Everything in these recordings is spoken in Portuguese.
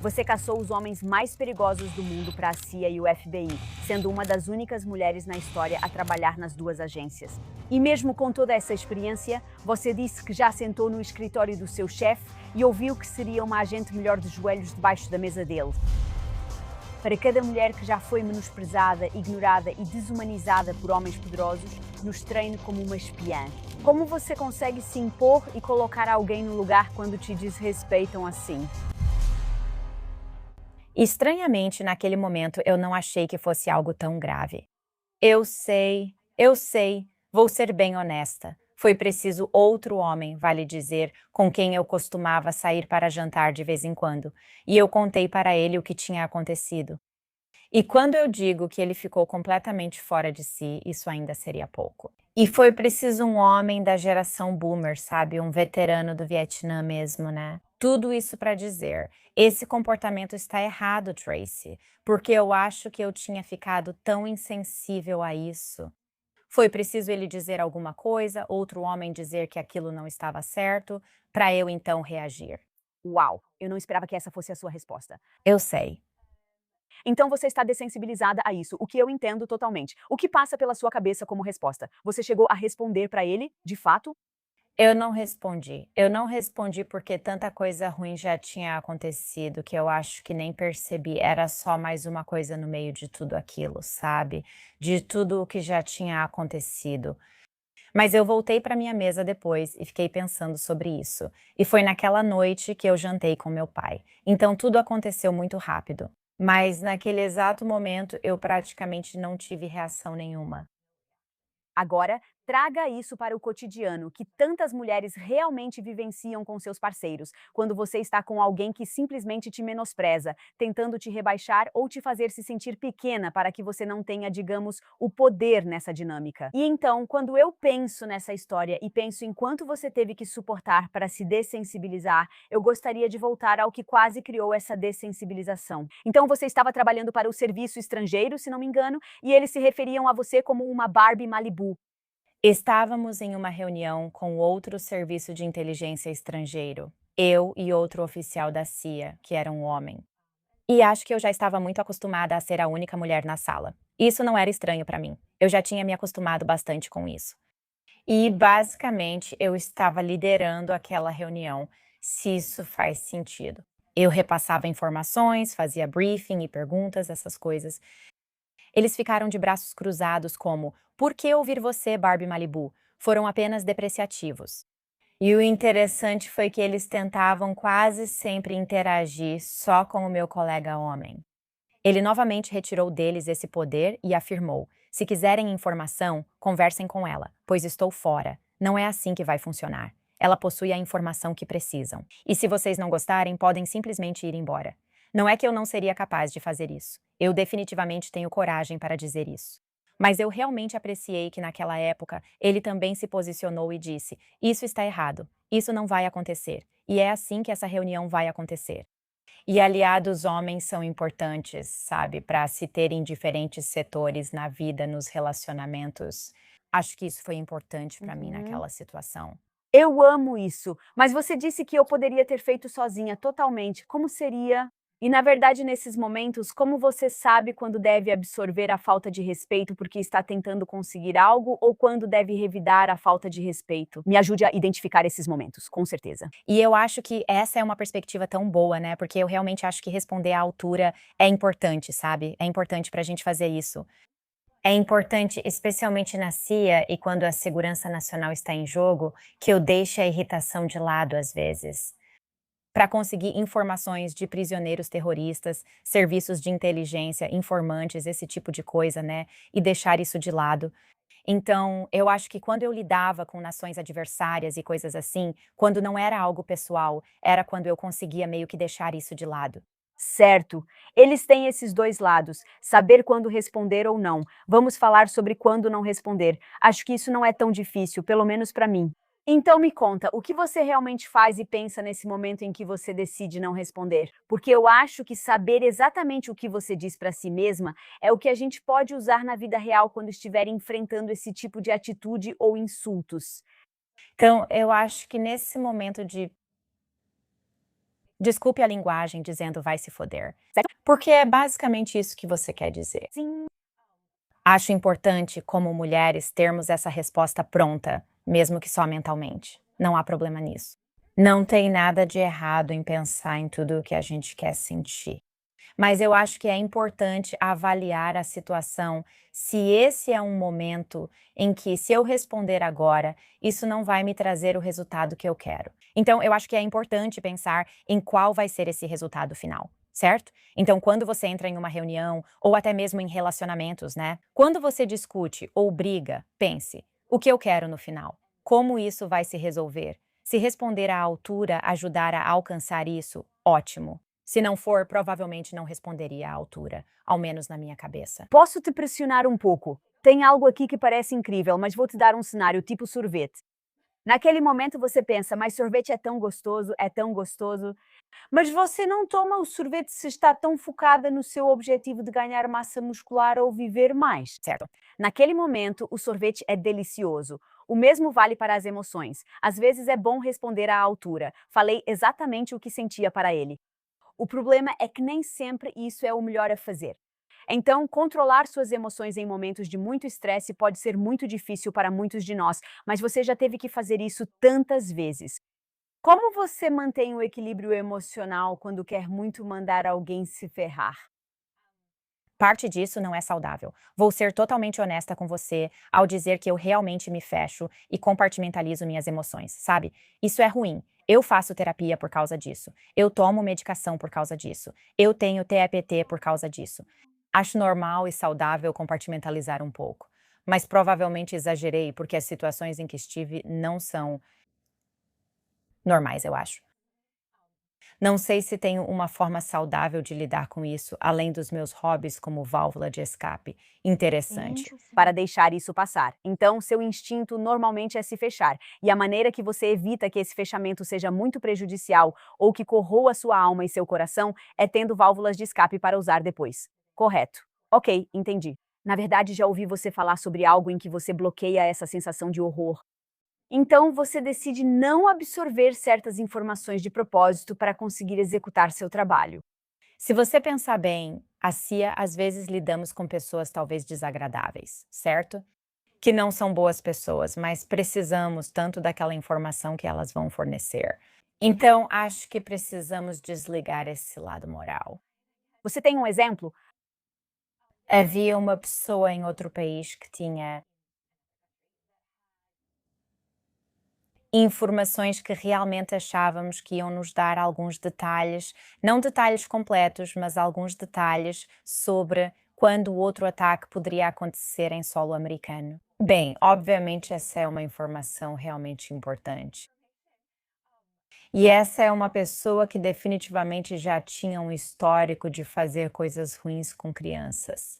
Você caçou os homens mais perigosos do mundo para a CIA e o FBI, sendo uma das únicas mulheres na história a trabalhar nas duas agências. E mesmo com toda essa experiência, você disse que já sentou no escritório do seu chefe e ouviu que seria uma agente melhor de joelhos debaixo da mesa dele. Para cada mulher que já foi menosprezada, ignorada e desumanizada por homens poderosos, nos treine como uma espiã. Como você consegue se impor e colocar alguém no lugar quando te desrespeitam assim? Estranhamente, naquele momento, eu não achei que fosse algo tão grave. Eu sei, vou ser bem honesta. Foi preciso outro homem, vale dizer, com quem eu costumava sair para jantar de vez em quando, e eu contei para ele o que tinha acontecido. E quando eu digo que ele ficou completamente fora de si, isso ainda seria pouco. E foi preciso um homem da geração boomer, sabe? Um veterano do Vietnã mesmo, né? Tudo isso para dizer, esse comportamento está errado, Tracy, porque eu acho que eu tinha ficado tão insensível a isso. Foi preciso ele dizer alguma coisa, outro homem dizer que aquilo não estava certo, para eu então reagir. Uau, eu não esperava que essa fosse a sua resposta. Eu sei. Então você está dessensibilizada a isso, o que eu entendo totalmente. O que passa pela sua cabeça como resposta? Você chegou a responder para ele, de fato? Eu não respondi. Eu não respondi porque tanta coisa ruim já tinha acontecido que eu acho que nem percebi. Era só mais uma coisa no meio de tudo aquilo, sabe? De tudo o que já tinha acontecido. Mas eu voltei para minha mesa depois e fiquei pensando sobre isso. E foi naquela noite que eu jantei com meu pai. Então tudo aconteceu muito rápido. Mas naquele exato momento eu praticamente não tive reação nenhuma. Agora, traga isso para o cotidiano, que tantas mulheres realmente vivenciam com seus parceiros, quando você está com alguém que simplesmente te menospreza, tentando te rebaixar ou te fazer se sentir pequena para que você não tenha, digamos, o poder nessa dinâmica. E então, quando eu penso nessa história e penso em quanto você teve que suportar para se dessensibilizar, eu gostaria de voltar ao que quase criou essa dessensibilização. Então, você estava trabalhando para o serviço estrangeiro, se não me engano, e eles se referiam a você como uma Barbie Malibu. Estávamos em uma reunião com outro serviço de inteligência estrangeiro, eu e outro oficial da CIA, que era um homem. E acho que eu já estava muito acostumada a ser a única mulher na sala. Isso não era estranho para mim. Eu já tinha me acostumado bastante com isso. E, basicamente, eu estava liderando aquela reunião, se isso faz sentido. Eu repassava informações, fazia briefing e perguntas, essas coisas. Eles ficaram de braços cruzados como, por que ouvir você, Barbie Malibu? Foram apenas depreciativos. E o interessante foi que eles tentavam quase sempre interagir só com o meu colega homem. Ele novamente retirou deles esse poder e afirmou: se quiserem informação, conversem com ela, pois estou fora. Não é assim que vai funcionar. Ela possui a informação que precisam. E se vocês não gostarem, podem simplesmente ir embora. Não é que eu não seria capaz de fazer isso. Eu definitivamente tenho coragem para dizer isso. Mas eu realmente apreciei que naquela época ele também se posicionou e disse: isso está errado, isso não vai acontecer, e é assim que essa reunião vai acontecer. E aliados homens são importantes, sabe, para se ter em diferentes setores na vida, nos relacionamentos. Acho que isso foi importante para mim Uhum. naquela situação. Eu amo isso, mas você disse que eu poderia ter feito sozinha, totalmente. Como seria? E na verdade, nesses momentos, como você sabe quando deve absorver a falta de respeito porque está tentando conseguir algo ou quando deve revidar a falta de respeito? Me ajude a identificar esses momentos, com certeza. E eu acho que essa é uma perspectiva tão boa, né? Porque eu realmente acho que responder à altura é importante, sabe? É importante para a gente fazer isso. É importante, especialmente na CIA e quando a segurança nacional está em jogo, que eu deixe a irritação de lado às vezes, para conseguir informações de prisioneiros terroristas, serviços de inteligência, informantes, esse tipo de coisa, né? E deixar isso de lado. Então, eu acho que quando eu lidava com nações adversárias e coisas assim, quando não era algo pessoal, era quando eu conseguia meio que deixar isso de lado. Certo. Eles têm esses dois lados, saber quando responder ou não. Vamos falar sobre quando não responder. Acho que isso não é tão difícil, pelo menos para mim. Então me conta, o que você realmente faz e pensa nesse momento em que você decide não responder? Porque eu acho que saber exatamente o que você diz para si mesma é o que a gente pode usar na vida real quando estiver enfrentando esse tipo de atitude ou insultos. Então, eu acho que nesse momento de Desculpe a linguagem dizendo vai se foder. Certo? Porque é basicamente isso que você quer dizer. Sim. Acho importante, como mulheres, termos essa resposta pronta, mesmo que só mentalmente. Não há problema nisso. Não tem nada de errado em pensar em tudo o que a gente quer sentir. Mas eu acho que é importante avaliar a situação se esse é um momento em que, se eu responder agora, isso não vai me trazer o resultado que eu quero. Então, eu acho que é importante pensar em qual vai ser esse resultado final, certo? Então, quando você entra em uma reunião, ou até mesmo em relacionamentos, né? Quando você discute ou briga, pense: o que eu quero no final? Como isso vai se resolver? Se responder à altura ajudar a alcançar isso, ótimo. Se não for, provavelmente não responderia à altura, ao menos na minha cabeça. Posso te pressionar um pouco? Tem algo aqui que parece incrível, mas vou te dar um cenário tipo sorvete. Naquele momento você pensa, mas sorvete é tão gostoso. Mas você não toma o sorvete se está tão focada no seu objetivo de ganhar massa muscular ou viver mais. Certo. Naquele momento, o sorvete é delicioso. O mesmo vale para as emoções. Às vezes é bom responder à altura. Falei exatamente o que sentia para ele. O problema é que nem sempre isso é o melhor a fazer. Então, controlar suas emoções em momentos de muito estresse pode ser muito difícil para muitos de nós, mas você já teve que fazer isso tantas vezes. Como você mantém o equilíbrio emocional quando quer muito mandar alguém se ferrar? Parte disso não é saudável. Vou ser totalmente honesta com você ao dizer que eu realmente me fecho e compartimentalizo minhas emoções, sabe? Isso é ruim. Eu faço terapia por causa disso. Eu tomo medicação por causa disso. Eu tenho TEPT por causa disso. Acho normal e saudável compartimentalizar um pouco. Mas provavelmente exagerei porque as situações em que estive não são normais, eu acho. Não sei se tenho uma forma saudável de lidar com isso, além dos meus hobbies como válvula de escape. Interessante. Para deixar isso passar. Então, seu instinto normalmente é se fechar, e a maneira que você evita que esse fechamento seja muito prejudicial ou que corroa sua alma e seu coração é tendo válvulas de escape para usar depois. Correto. Ok, entendi. Na verdade, já ouvi você falar sobre algo em que você bloqueia essa sensação de horror. Então, você decide não absorver certas informações de propósito para conseguir executar seu trabalho. Se você pensar bem, a CIA às vezes lidamos com pessoas talvez desagradáveis, certo? Que não são boas pessoas, mas precisamos tanto daquela informação que elas vão fornecer. Então, acho que precisamos desligar esse lado moral. Você tem um exemplo? Havia uma pessoa em outro país que tinha informações que realmente achávamos que iam nos dar alguns detalhes, não detalhes completos, mas alguns detalhes sobre quando o outro ataque poderia acontecer em solo americano. Bem, obviamente essa é uma informação realmente importante. E essa é uma pessoa que definitivamente já tinha um histórico de fazer coisas ruins com crianças.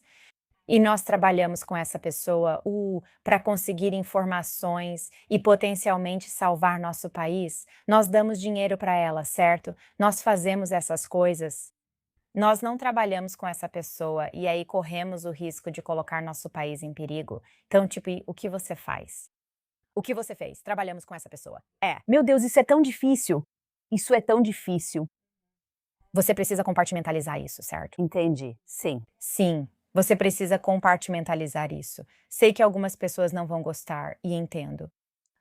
E nós trabalhamos com essa pessoa para conseguir informações e potencialmente salvar nosso país. Nós damos dinheiro para ela, certo? Nós fazemos essas coisas. Nós não trabalhamos com essa pessoa e aí corremos o risco de colocar nosso país em perigo. Então, tipo, e o que você faz? O que você fez? Trabalhamos com essa pessoa. Meu Deus, isso é tão difícil. Isso é tão difícil. Você precisa compartimentalizar isso, certo? Entendi. Sim. Sim, você precisa compartimentalizar isso. Sei que algumas pessoas não vão gostar e entendo.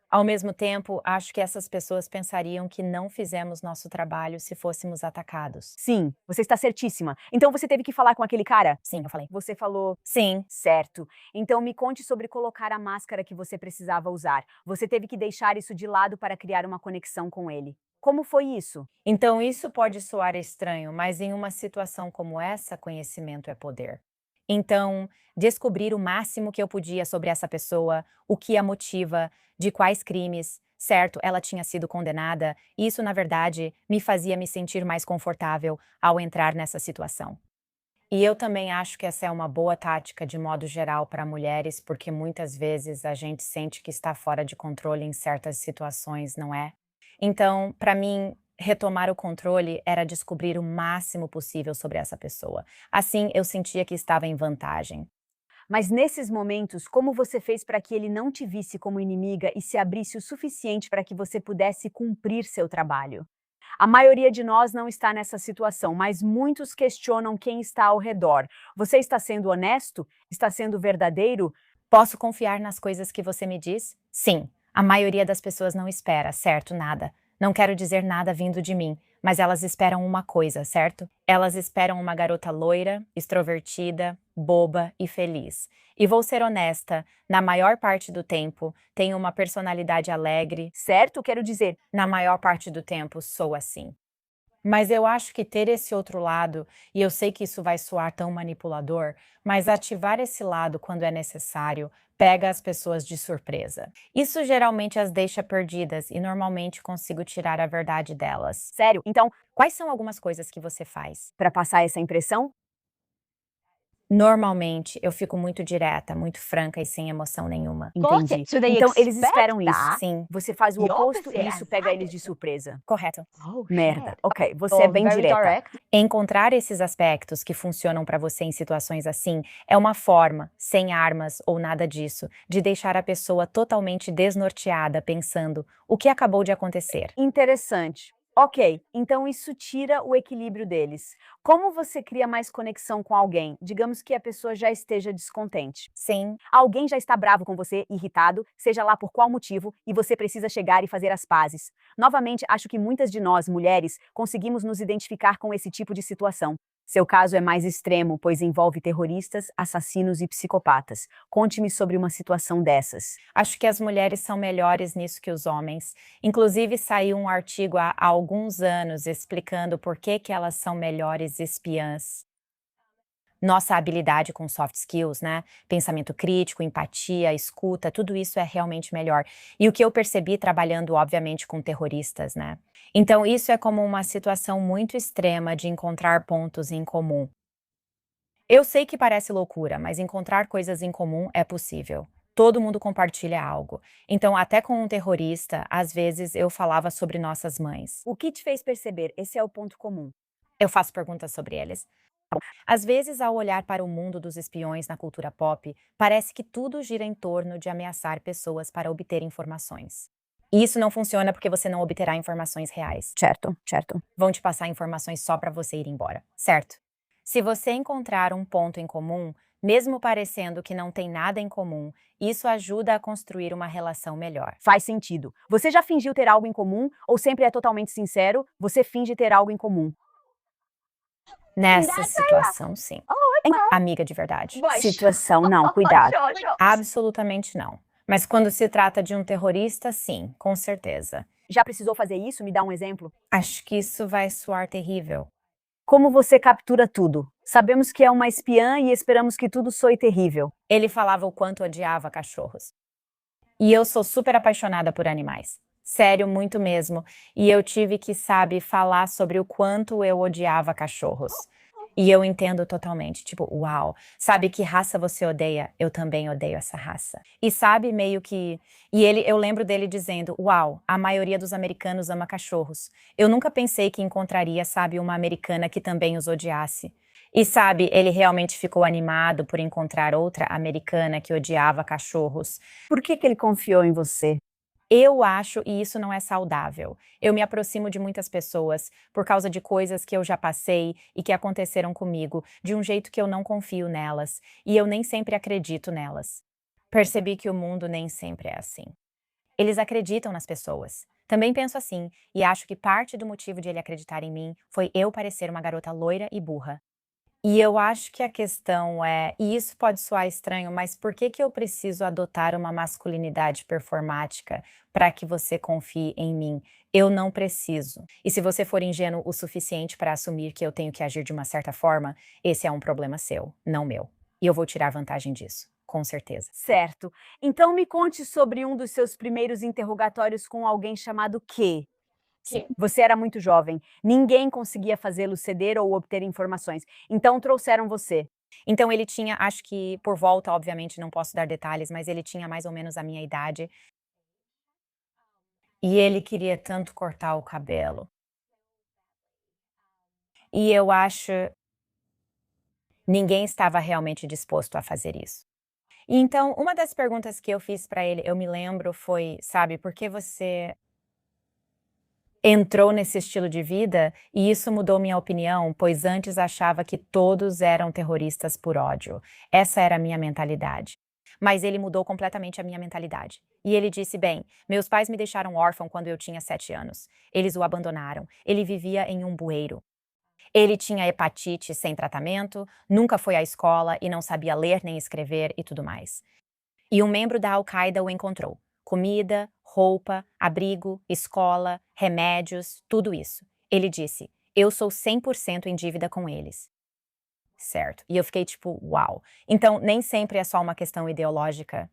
Ao mesmo tempo, acho que essas pessoas pensariam que não fizemos nosso trabalho se fôssemos atacados. Sim, você está certíssima. Então você teve que falar com aquele cara? Sim, eu falei. Você falou, Sim, certo. Então me conte sobre colocar a máscara que você precisava usar. Você teve que deixar isso de lado para criar uma conexão com ele. Como foi isso? então isso pode soar estranho, mas em uma situação como essa, conhecimento é poder. Então, descobrir o máximo que eu podia sobre essa pessoa, o que a motiva, de quais crimes, certo, ela tinha sido condenada, isso, na verdade, me fazia me sentir mais confortável ao entrar nessa situação. E eu também acho que essa é uma boa tática de modo geral para mulheres, porque muitas vezes a gente sente que está fora de controle em certas situações, não é? Então, para mim, retomar o controle era descobrir o máximo possível sobre essa pessoa. Assim, eu sentia que estava em vantagem. Mas nesses momentos, como você fez para que ele não te visse como inimiga e se abrisse o suficiente para que você pudesse cumprir seu trabalho? A maioria de nós não está nessa situação, mas muitos questionam quem está ao redor. Você está sendo honesto? Está sendo verdadeiro? Posso confiar nas coisas que você me diz? Sim. A maioria das pessoas não espera, certo? Nada. Não quero dizer nada vindo de mim, mas elas esperam uma coisa, certo? Elas esperam uma garota loira, extrovertida, boba e feliz. E vou ser honesta, na maior parte do tempo, tenho uma personalidade alegre. Certo? Quero dizer, Na maior parte do tempo, sou assim. Mas eu acho que ter esse outro lado, e eu sei que isso vai soar tão manipulador, mas ativar esse lado quando é necessário, pega as pessoas de surpresa. Isso geralmente as deixa perdidas e normalmente consigo tirar a verdade delas. sério. Então, Quais são algumas coisas que você faz? para passar essa impressão, Normalmente, eu fico muito direta, muito franca e sem emoção nenhuma. entendi. So they Então, eles expect esperam isso. that. Sim, Você faz o The oposto e opposite isso as pega I eles de did. surpresa. correto. Oh, Merda. shit. Ok, você So é bem very direta. direct. Encontrar esses aspectos que funcionam para você em situações assim é uma forma, sem armas ou nada disso, de deixar a pessoa totalmente desnorteada pensando o que acabou de acontecer. Interessante. Ok, então isso tira o equilíbrio deles. Como você cria mais conexão com alguém? Digamos que a pessoa já esteja descontente. Sim, Alguém já está bravo com você, irritado, seja lá por qual motivo, e você precisa chegar e fazer as pazes. Novamente, acho que muitas de nós, mulheres, conseguimos nos identificar com esse tipo de situação. Seu caso é mais extremo, pois envolve terroristas, assassinos e psicopatas. Conte-me sobre uma situação dessas. acho que as mulheres são melhores nisso que os homens. Inclusive, saiu um artigo há alguns anos explicando por que elas são melhores espiãs. Nossa habilidade com soft skills, né? Pensamento crítico, empatia, escuta, tudo isso é realmente melhor. E o que eu percebi trabalhando, obviamente, com terroristas, né? Então, isso é como uma situação muito extrema de encontrar pontos em comum. Eu sei que parece loucura, mas encontrar coisas em comum é possível. Todo mundo compartilha algo. Então, até com um terrorista, às vezes eu falava sobre nossas mães. O que te fez perceber? Esse é o ponto comum. Eu faço perguntas sobre eles. Às vezes, ao olhar para o mundo dos espiões na cultura pop, parece que tudo gira em torno de ameaçar pessoas para obter informações. E isso não funciona porque você não obterá informações reais. Certo, certo. Vão te passar informações só para você ir embora, certo? Se você encontrar um ponto em comum, mesmo parecendo que não tem nada em comum, isso ajuda a construir uma relação melhor. Faz sentido. Você já fingiu ter algo em comum ou sempre é totalmente sincero? Você finge ter algo em comum. Nessa situação, sim. Oh, it's Amiga de verdade. Mas- Situação, não, cuidado. Absolutamente não. Mas quando se trata de um terrorista, sim, com certeza. Já precisou fazer isso? Me dá um exemplo. Acho que isso vai soar terrível. Como você captura tudo? Sabemos que é uma espiã e esperamos que tudo soe terrível. Ele falava o quanto odiava cachorros. E eu sou super apaixonada por animais. Sério, muito mesmo. E eu tive que, sabe, falar sobre o quanto eu odiava cachorros. E eu entendo totalmente, tipo, uau, sabe que raça você odeia? Eu também odeio essa raça. E sabe, meio que... eu lembro dele dizendo, uau, a maioria dos americanos ama cachorros. Eu nunca pensei que encontraria, sabe, uma americana que também os odiasse. E sabe, ele realmente ficou animado por encontrar outra americana que odiava cachorros. Por que ele confiou em você? Eu acho, e isso não é saudável. Eu me aproximo de muitas pessoas por causa de coisas que eu já passei e que aconteceram comigo, de um jeito que eu não confio nelas, e eu nem sempre acredito nelas. Percebi que o mundo nem sempre é assim. Eles acreditam nas pessoas. Também penso assim, e acho que parte do motivo de ele acreditar em mim foi eu parecer uma garota loira e burra. E eu acho que a questão é, e isso pode soar estranho, mas por que eu preciso adotar uma masculinidade performática para que você confie em mim? Eu não preciso. E se você for ingênuo o suficiente para assumir que eu tenho que agir de uma certa forma, esse é um problema seu, não meu. E eu vou tirar vantagem disso, com certeza. Certo. Então me conte sobre um dos seus primeiros interrogatórios com alguém chamado Q. Sim. Você era muito jovem. Ninguém conseguia fazê-lo ceder ou obter informações. Então trouxeram você. Então ele tinha, acho que por volta, obviamente não posso dar detalhes, mas ele tinha mais ou menos a minha idade. E ele queria tanto cortar o cabelo. E eu acho ninguém estava realmente disposto a fazer isso. E então, uma das perguntas que eu fiz para ele, eu me lembro, foi, sabe, por que você... entrou nesse estilo de vida e isso mudou minha opinião, pois antes achava que todos eram terroristas por ódio. Essa era a minha mentalidade. Mas ele mudou completamente a minha mentalidade. E ele disse: bem, meus pais me deixaram órfão quando eu tinha 7 anos. Eles o abandonaram. Ele vivia em um bueiro. Ele tinha hepatite sem tratamento, nunca foi à escola e não sabia ler nem escrever e tudo mais. E um membro da Al-Qaeda o encontrou. Comida, roupa, abrigo, escola, remédios, tudo isso. Ele disse: eu sou 100% em dívida com eles. Certo. E eu fiquei tipo, uau. Então, nem sempre é só uma questão ideológica.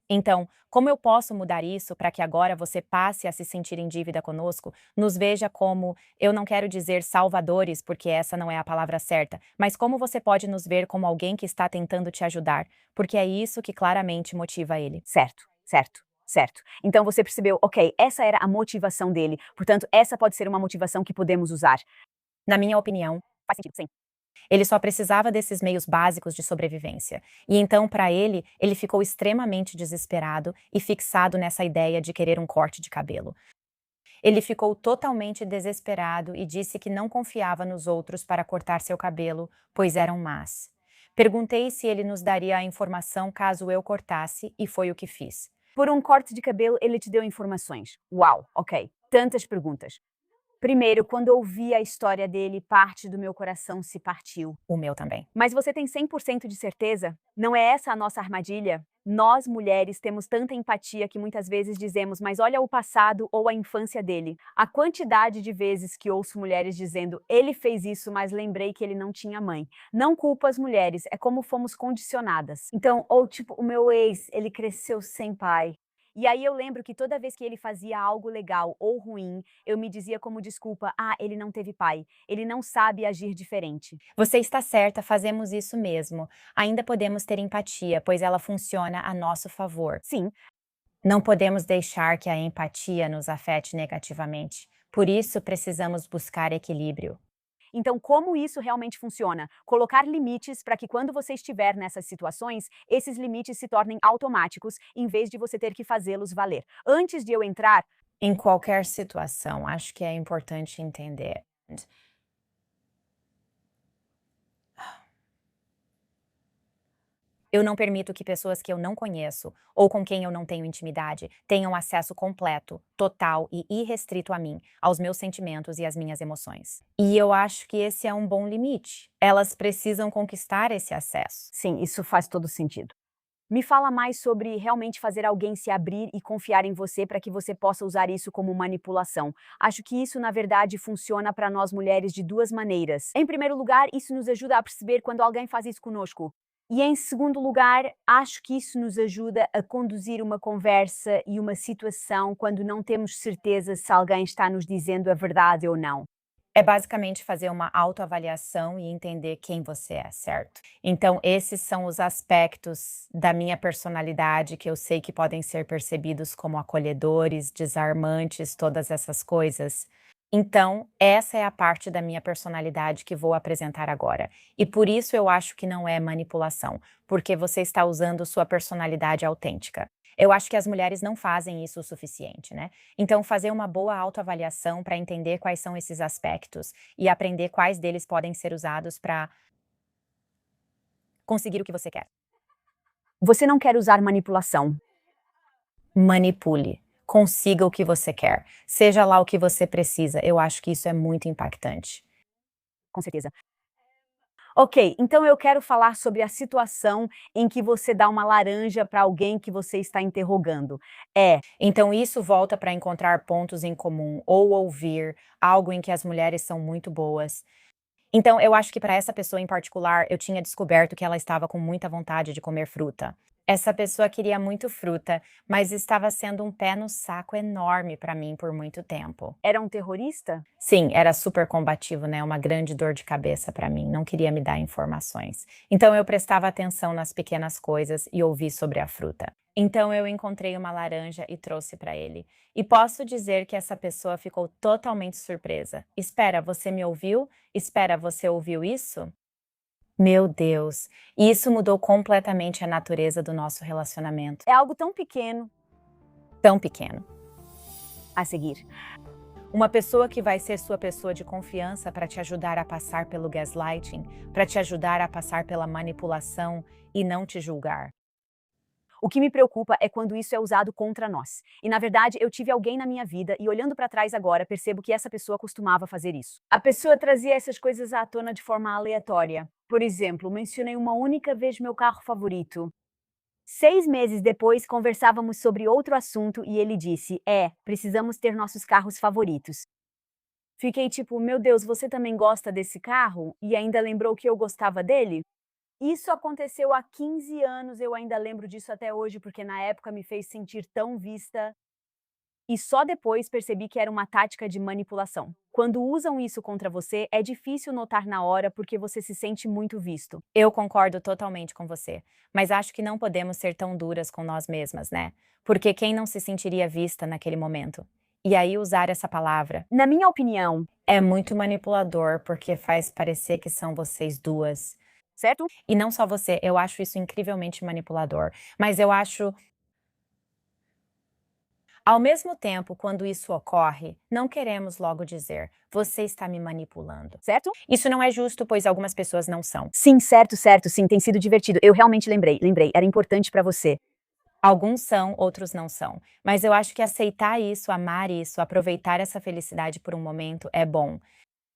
Então, como eu posso mudar isso para que agora você passe a se sentir em dívida conosco, nos veja como, eu não quero dizer salvadores, porque essa não é a palavra certa, mas como você pode nos ver como alguém que está tentando te ajudar, porque é isso que claramente motiva ele. Certo, certo, certo. Então você percebeu, ok, essa era a motivação dele. Portanto, essa pode ser uma motivação que podemos usar. Na minha opinião, Faz sentido, sim. ele só precisava desses meios básicos de sobrevivência. E então, para ele ficou extremamente desesperado e fixado nessa ideia de querer um corte de cabelo. Ele ficou totalmente desesperado e disse que não confiava nos outros para cortar seu cabelo, pois eram más. Perguntei se ele nos daria a informação caso eu cortasse, e foi o que fiz. Por um corte de cabelo, ele te deu informações. Uau, ok. Tantas perguntas. Primeiro, quando eu ouvi a história dele, parte do meu coração se partiu. O meu também. Mas você tem 100% de certeza? Não é essa a nossa armadilha? Nós, mulheres, temos tanta empatia que muitas vezes dizemos, mas olha o passado ou a infância dele. A quantidade de vezes que ouço mulheres dizendo, ele fez isso, mas lembrei que ele não tinha mãe. Não culpo as mulheres, é como fomos condicionadas. Então, ou tipo, o meu ex, ele cresceu sem pai. E aí eu lembro que toda vez que ele fazia algo legal ou ruim, eu me dizia como desculpa, ele não teve pai, ele não sabe agir diferente. Você está certa, fazemos isso mesmo. Ainda podemos ter empatia, pois ela funciona a nosso favor. Sim, Não podemos deixar que a empatia nos afete negativamente. Por isso, precisamos buscar equilíbrio. então como isso realmente funciona? Colocar limites para que quando você estiver nessas situações, esses limites se tornem automáticos, em vez de você ter que fazê-los valer. Antes de eu entrar, Em qualquer situação, acho que é importante entender. Eu não permito que pessoas que eu não conheço ou com quem eu não tenho intimidade tenham acesso completo, total e irrestrito a mim, aos meus sentimentos e às minhas emoções. E eu acho que esse é um bom limite. Elas precisam conquistar esse acesso. sim, isso faz todo sentido. Me fala mais sobre realmente fazer alguém se abrir e confiar em você para que você possa usar isso como manipulação. Acho que isso, na verdade, funciona para nós mulheres de duas maneiras. Em primeiro lugar, isso nos ajuda a perceber quando alguém faz isso conosco. E em segundo lugar, acho que isso nos ajuda a conduzir uma conversa e uma situação quando não temos certeza se alguém está nos dizendo a verdade ou não. É basicamente fazer uma autoavaliação e entender quem você é, certo? Então, esses são os aspectos da minha personalidade que eu sei que podem ser percebidos como acolhedores, desarmantes, todas essas coisas. Então, essa é a parte da minha personalidade que vou apresentar agora. E por isso eu acho que não é manipulação, porque você está usando sua personalidade autêntica. Eu acho que as mulheres não fazem isso o suficiente, né? Então, fazer uma boa autoavaliação para entender quais são esses aspectos e aprender quais deles podem ser usados para conseguir o que você quer. Você não quer usar manipulação. Manipule. Consiga o que você quer. Seja lá o que você precisa. Eu acho que isso é muito impactante. Com certeza. Ok, então eu quero falar sobre a situação em que você dá uma laranja para alguém que você está interrogando. Então, isso volta para encontrar pontos em comum ou ouvir algo em que as mulheres são muito boas. Então, eu acho que para essa pessoa em particular, eu tinha descoberto que ela estava com muita vontade de comer fruta. Essa pessoa queria muito fruta, mas estava sendo um pé no saco enorme para mim por muito tempo. Era um terrorista? Sim, era super combativo, né? Uma grande dor de cabeça para mim, não queria me dar informações. Então eu prestava atenção nas pequenas coisas e ouvi sobre a fruta. Então eu encontrei uma laranja e trouxe para ele. E posso dizer que essa pessoa ficou totalmente surpresa. Espera, você me ouviu? Espera, você ouviu isso? Meu Deus, isso mudou completamente a natureza do nosso relacionamento. É algo tão pequeno Tão pequeno. a seguir. Uma pessoa que vai ser sua pessoa de confiança para te ajudar a passar pelo gaslighting, para te ajudar a passar pela manipulação e não te julgar. O que me preocupa é quando isso é usado contra nós. E na verdade, eu tive alguém na minha vida e olhando para trás agora, percebo que essa pessoa costumava fazer isso. A pessoa trazia essas coisas à tona de forma aleatória. Por exemplo, mencionei uma única vez meu carro favorito. 6 meses depois, conversávamos sobre outro assunto e ele disse: precisamos ter nossos carros favoritos. Fiquei tipo, meu Deus, você também gosta desse carro? E ainda lembrou que eu gostava dele? Isso aconteceu há 15 anos, eu ainda lembro disso até hoje, porque na época me fez sentir tão vista. E só depois percebi que era uma tática de manipulação. Quando usam isso contra você, é difícil notar na hora porque você se sente muito visto. Eu concordo totalmente com você, mas acho que não podemos ser tão duras com nós mesmas, né? Porque quem não se sentiria vista naquele momento? E aí usar essa palavra Na minha opinião, é muito manipulador, porque faz parecer que são vocês duas. certo? E não só você, eu acho isso incrivelmente manipulador. Mas eu acho, ao mesmo tempo, quando isso ocorre, não queremos logo dizer, você está me manipulando. Certo? Isso não é justo, pois algumas pessoas não são. Sim, certo, certo, sim, tem sido divertido. Eu realmente lembrei, era importante pra você. Alguns são, outros não são. Mas eu acho que aceitar isso, amar isso, aproveitar essa felicidade por um momento é bom.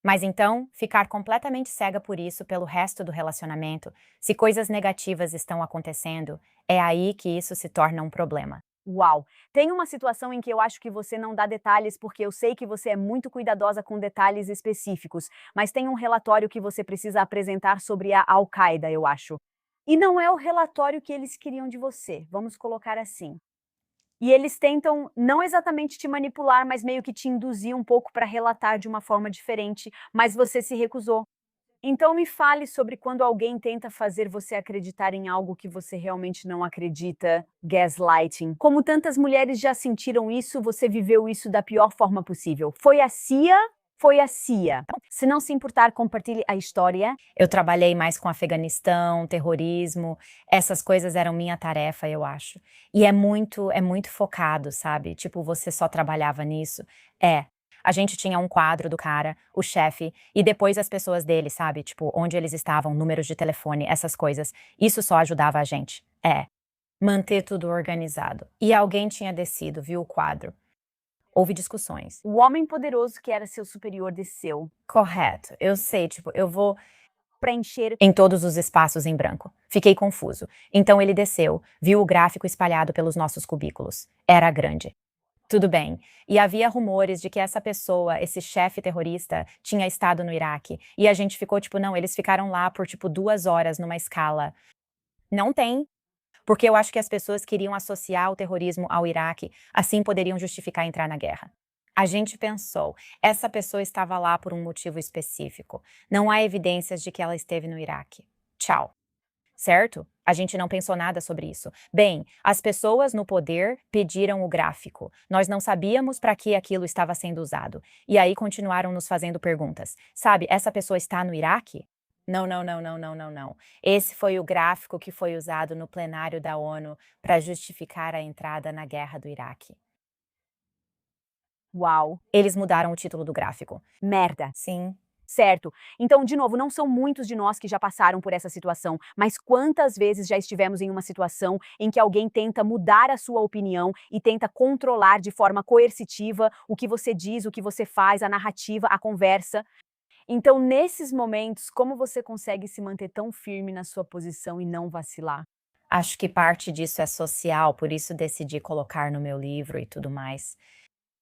Mas então, ficar completamente cega por isso pelo resto do relacionamento, se coisas negativas estão acontecendo, é aí que isso se torna um problema. Uau! Tem uma situação em que eu acho que você não dá detalhes, porque eu sei que você é muito cuidadosa com detalhes específicos, mas tem um relatório que você precisa apresentar sobre a Al-Qaeda, eu acho. E não é o relatório que eles queriam de você, vamos colocar assim. E eles tentam não exatamente te manipular, mas meio que te induzir um pouco para relatar de uma forma diferente, mas você se recusou. Então me fale sobre quando alguém tenta fazer você acreditar em algo que você realmente não acredita, gaslighting. Como tantas mulheres já sentiram isso, você viveu isso da pior forma possível. Foi a CIA? Foi a CIA. Se não se importar, compartilhe a história. Eu trabalhei mais com Afeganistão, terrorismo, essas coisas eram minha tarefa, eu acho. E é muito focado, sabe? Tipo, você só trabalhava nisso. É. A gente tinha um quadro do cara, o chefe, e depois as pessoas dele, sabe? Tipo, onde eles estavam, números de telefone, essas coisas. Isso só ajudava a gente. É. Manter tudo organizado. E alguém tinha descido, viu o quadro. Houve discussões. O homem poderoso que era seu superior desceu. Correto. Eu sei, tipo, eu vou Preencher. em todos os espaços em branco. Fiquei confuso. Então ele desceu, viu o gráfico espalhado pelos nossos cubículos. Era grande. Tudo bem. E havia rumores de que essa pessoa, esse chefe terrorista, tinha estado no Iraque. E a gente ficou tipo, não, eles ficaram lá por tipo 2 horas numa escala. Não tem. Porque eu acho que as pessoas queriam associar o terrorismo ao Iraque, assim poderiam justificar entrar na guerra. A gente pensou, essa pessoa estava lá por um motivo específico. Não há evidências de que ela esteve no Iraque. Tchau. Certo? A gente não pensou nada sobre isso. Bem, as pessoas no poder pediram o gráfico. Nós não sabíamos para que aquilo estava sendo usado. E aí continuaram nos fazendo perguntas. Sabe, essa pessoa está no Iraque? Não, não, não, não, não, não, não. Esse foi o gráfico que foi usado no plenário da ONU para justificar a entrada na guerra do Iraque. Uau! Eles mudaram o título do gráfico. Merda! Sim. Certo. Então, de novo, não são muitos de nós que já passaram por essa situação, mas quantas vezes já estivemos em uma situação em que alguém tenta mudar a sua opinião e tenta controlar de forma coercitiva o que você diz, o que você faz, a narrativa, a conversa. Então, nesses momentos, como você consegue se manter tão firme na sua posição e não vacilar? Acho que parte disso é social, por isso decidi colocar no meu livro e tudo mais.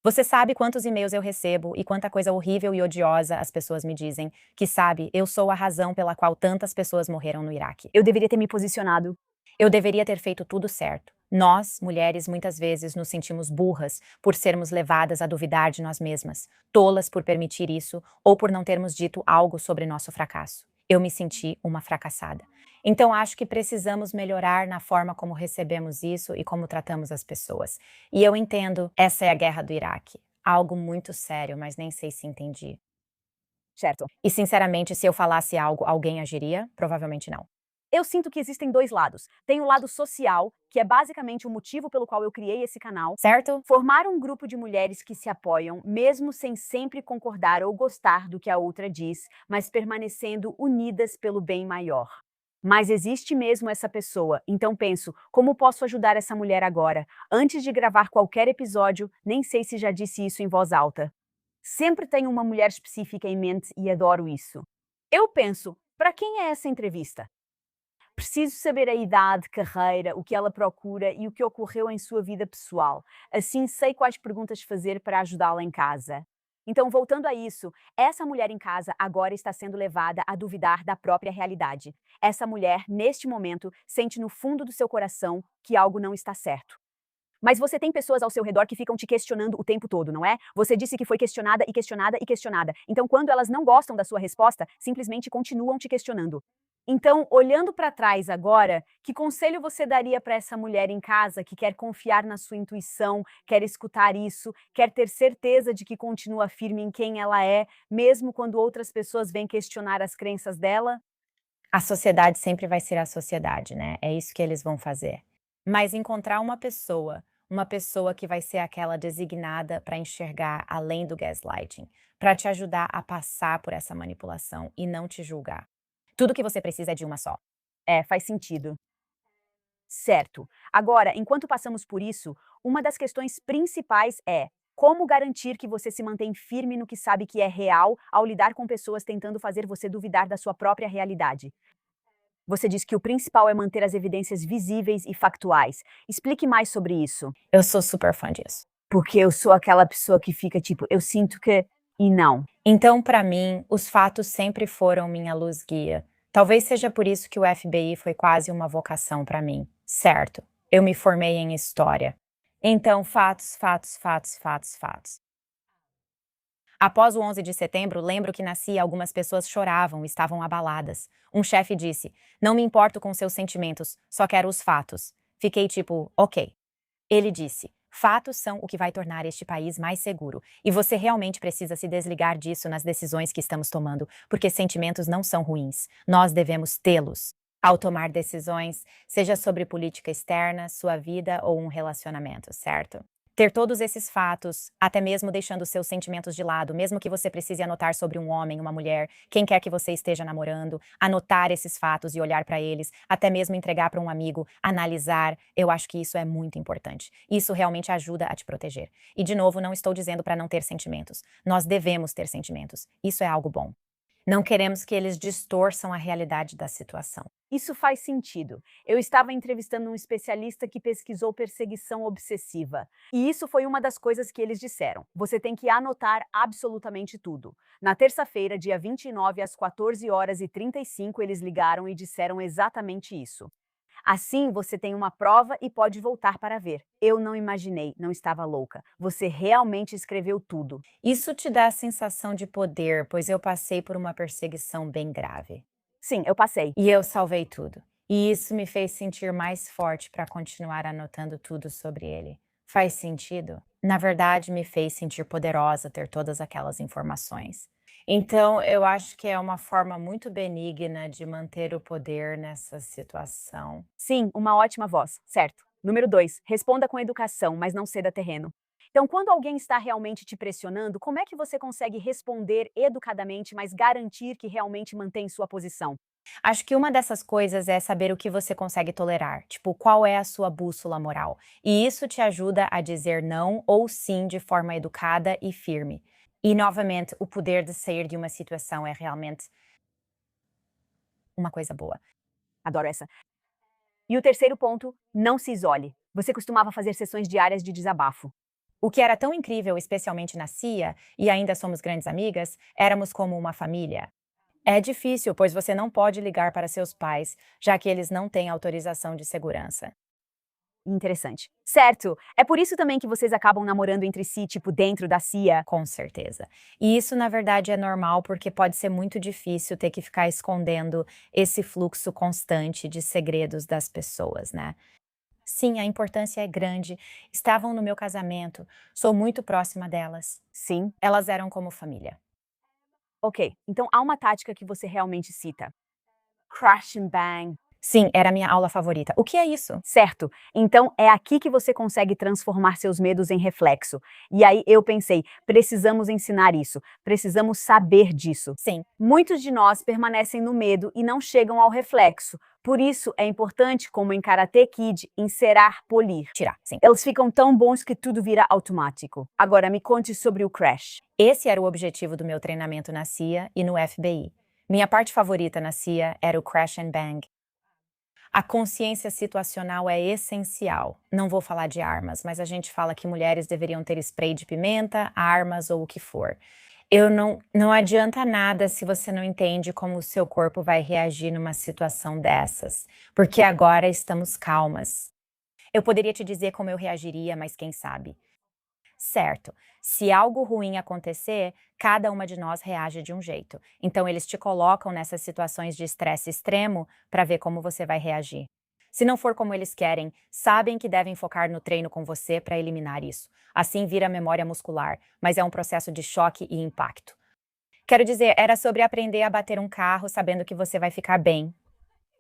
Você sabe quantos e-mails eu recebo e quanta coisa horrível e odiosa as pessoas me dizem, que sabe, eu sou a razão pela qual tantas pessoas morreram no Iraque. Eu deveria ter me posicionado. Eu deveria ter feito tudo certo. Nós, mulheres, muitas vezes nos sentimos burras por sermos levadas a duvidar de nós mesmas, tolas por permitir isso ou por não termos dito algo sobre nosso fracasso. Eu me senti uma fracassada. Então acho que precisamos melhorar na forma como recebemos isso e como tratamos as pessoas. E eu entendo, essa é a guerra do Iraque. Algo muito sério, mas nem sei se entendi. Certo. E sinceramente, se eu falasse algo, alguém agiria? Provavelmente não. Eu sinto que existem dois lados. Tem o lado social, que é basicamente o motivo pelo qual eu criei esse canal. Certo? Formar um grupo de mulheres que se apoiam, mesmo sem sempre concordar ou gostar do que a outra diz, mas permanecendo unidas pelo bem maior. Mas existe mesmo essa pessoa, então penso, como posso ajudar essa mulher agora? Antes de gravar qualquer episódio, nem sei se já disse isso em voz alta. Sempre tenho uma mulher específica em mente e adoro isso. Eu penso, para quem é essa entrevista? Preciso saber a idade, carreira, o que ela procura e o que ocorreu em sua vida pessoal. Assim sei quais perguntas fazer para ajudá-la em casa. Então, voltando a isso, essa mulher em casa agora está sendo levada a duvidar da própria realidade. Essa mulher, neste momento, sente no fundo do seu coração que algo não está certo. Mas você tem pessoas ao seu redor que ficam te questionando o tempo todo, não é? Você disse que foi questionada e questionada e questionada. Então, quando elas não gostam da sua resposta, simplesmente continuam te questionando. Então, olhando para trás agora, que conselho você daria para essa mulher em casa que quer confiar na sua intuição, quer escutar isso, quer ter certeza de que continua firme em quem ela é, mesmo quando outras pessoas vêm questionar as crenças dela? A sociedade sempre vai ser a sociedade, né? É isso que eles vão fazer. Mas encontrar uma pessoa que vai ser aquela designada para enxergar além do gaslighting, para te ajudar a passar por essa manipulação e não te julgar. Tudo que você precisa é de uma só. É, faz sentido. Certo. Agora, enquanto passamos por isso, uma das questões principais é como garantir que você se mantém firme no que sabe que é real ao lidar com pessoas tentando fazer você duvidar da sua própria realidade. Você diz que o principal é manter as evidências visíveis e factuais. Explique mais sobre isso. Eu sou super fã disso. Porque eu sou aquela pessoa que fica tipo, eu sinto que. E não. Então, para mim, os fatos sempre foram minha luz guia. Talvez seja por isso que o FBI foi quase uma vocação para mim. Certo, eu me formei em história. Então, fatos, fatos, fatos, fatos, fatos. Após o 11 de setembro, lembro que nasci e algumas pessoas choravam e estavam abaladas. Um chefe disse: Não me importo com seus sentimentos, só quero os fatos. Fiquei tipo, ok. Ele disse: Fatos são o que vai tornar este país mais seguro, e você realmente precisa se desligar disso nas decisões que estamos tomando, porque sentimentos não são ruins. Nós devemos tê-los. Ao tomar decisões, seja sobre política externa, sua vida ou um relacionamento, certo? Ter todos esses fatos, até mesmo deixando seus sentimentos de lado, mesmo que você precise anotar sobre um homem, uma mulher, quem quer que você esteja namorando, anotar esses fatos e olhar para eles, até mesmo entregar para um amigo, analisar, eu acho que isso é muito importante. Isso realmente ajuda a te proteger. E, de novo, não estou dizendo para não ter sentimentos. Nós devemos ter sentimentos. Isso é algo bom. Não queremos que eles distorçam a realidade da situação. Isso faz sentido. Eu estava entrevistando um especialista que pesquisou perseguição obsessiva. E isso foi uma das coisas que eles disseram. Você tem que anotar absolutamente tudo. Na terça-feira, dia 29, às 14h35, eles ligaram e disseram exatamente isso. Assim, você tem uma prova e pode voltar para ver. Eu não imaginei, não estava louca. Você realmente escreveu tudo. Isso te dá a sensação de poder, pois eu passei por uma perseguição bem grave. Sim, eu passei. E eu salvei tudo. E isso me fez sentir mais forte para continuar anotando tudo sobre ele. Faz sentido? Na verdade, me fez sentir poderosa ter todas aquelas informações. Então, eu acho que é uma forma muito benigna de manter o poder nessa situação. Sim, uma ótima voz, certo. Número 2, responda com educação, mas não ceda terreno. Então, quando alguém está realmente te pressionando, como é que você consegue responder educadamente, mas garantir que realmente mantém sua posição? Acho que uma dessas coisas é saber o que você consegue tolerar, tipo, qual é a sua bússola moral. E isso te ajuda a dizer não ou sim de forma educada e firme. E, novamente, o poder de sair de uma situação é realmente uma coisa boa. Adoro essa. E o terceiro ponto, não se isole. Você costumava fazer sessões diárias de desabafo. O que era tão incrível, especialmente na CIA, e ainda somos grandes amigas, éramos como uma família. É difícil, pois você não pode ligar para seus pais, já que eles não têm autorização de segurança. Interessante. Certo. É por isso também que vocês acabam namorando entre si, tipo, dentro da CIA. Com certeza. E isso, na verdade, é normal porque pode ser muito difícil ter que ficar escondendo esse fluxo constante de segredos das pessoas, né? Sim, a importância é grande. Estavam no meu casamento, sou muito próxima delas. Sim. Elas eram como família. Ok. Então há uma tática que você realmente cita. Crash and bang. Sim, era a minha aula favorita. O que é isso? Certo. Então é aqui que você consegue transformar seus medos em reflexo. E aí eu pensei, precisamos ensinar isso, precisamos saber disso. Sim, Muitos de nós permanecem no medo e não chegam ao reflexo. Por isso é importante, como em Karate Kid, encerar, polir. tirar, sim. Eles ficam tão bons que tudo vira automático. Agora me conte sobre o crash. Esse era o objetivo do meu treinamento na CIA e no FBI. Minha parte favorita na CIA era o crash and bang. A consciência situacional é essencial. Não vou falar de armas, mas a gente fala que mulheres deveriam ter spray de pimenta, armas ou o que for. Não adianta nada se você não entende como o seu corpo vai reagir numa situação dessas, porque agora estamos calmas. Eu poderia te dizer como eu reagiria, mas quem sabe? Certo. Se algo ruim acontecer, cada uma de nós reage de um jeito. Então, eles te colocam nessas situações de estresse extremo para ver como você vai reagir. Se não for como eles querem, sabem que devem focar no treino com você para eliminar isso. Assim vira memória muscular, mas é um processo de choque e impacto. Quero dizer, era sobre aprender a bater um carro sabendo que você vai ficar bem.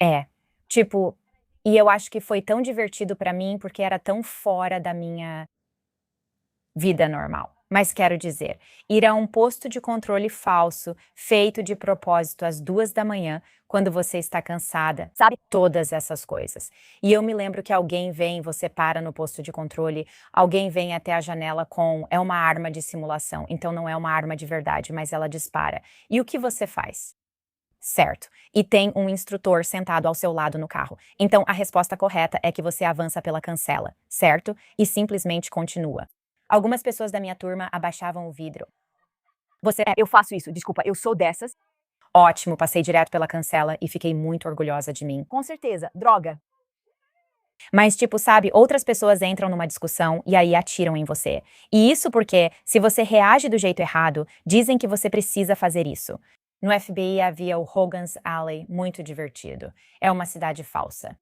É. Tipo, e eu acho que foi tão divertido para mim porque era tão fora da minha vida normal. Mas quero dizer, ir a um posto de controle falso, feito de propósito às 2 da manhã, quando você está cansada, sabe? Todas essas coisas. E eu me lembro que alguém vem, você para no posto de controle, alguém vem até a janela é uma arma de simulação, então não é uma arma de verdade, mas ela dispara. E o que você faz? Certo. E tem um instrutor sentado ao seu lado no carro. Então a resposta correta é que você avança pela cancela, certo? E simplesmente continua. Algumas pessoas da minha turma abaixavam o vidro. Eu faço isso, desculpa, eu sou dessas. Ótimo, passei direto pela cancela e fiquei muito orgulhosa de mim. Com certeza, droga. Mas, tipo, sabe, outras pessoas entram numa discussão e aí atiram em você. E isso porque, se você reage do jeito errado, dizem que você precisa fazer isso. No FBI havia o Hogan's Alley, muito divertido. É uma cidade falsa.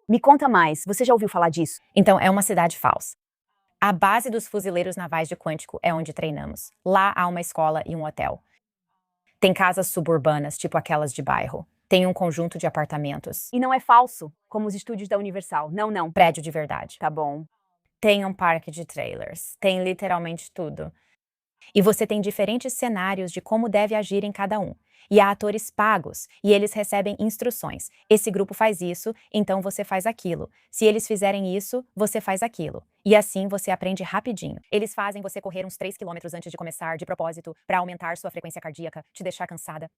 Me conta mais, você já ouviu falar disso? Então, é uma cidade falsa. A base dos fuzileiros navais de Quantico é onde treinamos. Lá há uma escola e um hotel. Tem casas suburbanas, tipo aquelas de bairro. Tem um conjunto de apartamentos. E não é falso, como os estúdios da Universal. Não, não. Prédio de verdade. Tá bom. Tem um parque de trailers. Tem literalmente tudo. E você tem diferentes cenários de como deve agir em cada um. E há atores pagos, e eles recebem instruções. Esse grupo faz isso, então você faz aquilo. Se eles fizerem isso, você faz aquilo. E assim você aprende rapidinho. Eles fazem você correr uns 3 quilômetros antes de começar, de propósito, para aumentar sua frequência cardíaca, te deixar cansada.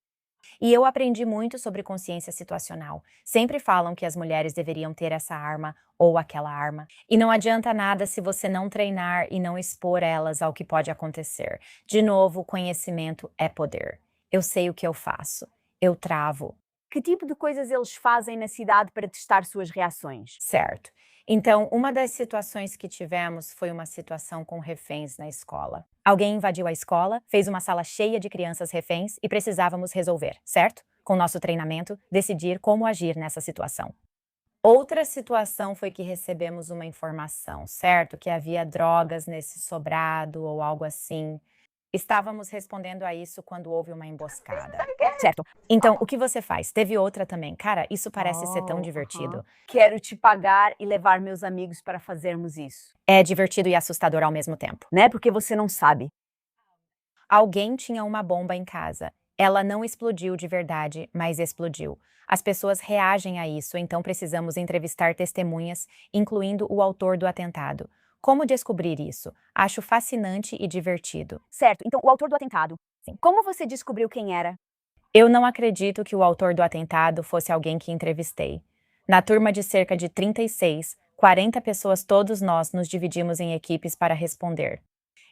E eu aprendi muito sobre consciência situacional. Sempre falam que as mulheres deveriam ter essa arma ou aquela arma. E não adianta nada se você não treinar e não expor elas ao que pode acontecer. De novo, conhecimento é poder. Eu sei o que eu faço. Eu travo. Que tipo de coisas eles fazem na cidade para testar suas reações? Certo. Então, uma das situações que tivemos foi uma situação com reféns na escola. Alguém invadiu a escola, fez uma sala cheia de crianças reféns e precisávamos resolver, certo? Com nosso treinamento, decidir como agir nessa situação. Outra situação foi que recebemos uma informação, certo? Que havia drogas nesse sobrado ou algo assim. Estávamos respondendo a isso quando houve uma emboscada. Certo. Então, o que você faz? Teve outra também. Cara, isso parece ser tão divertido. Quero te pagar e levar meus amigos para fazermos isso. É divertido e assustador ao mesmo tempo. Né? Porque você não sabe. Alguém tinha uma bomba em casa. Ela não explodiu de verdade, mas explodiu. As pessoas reagem a isso, então precisamos entrevistar testemunhas, incluindo o autor do atentado. Como descobrir isso? Acho fascinante e divertido. Certo. Então, o autor do atentado. Sim. Como você descobriu quem era? Eu não acredito que o autor do atentado fosse alguém que entrevistei. Na turma de cerca de 36, 40 pessoas, todos nós nos dividimos em equipes para responder.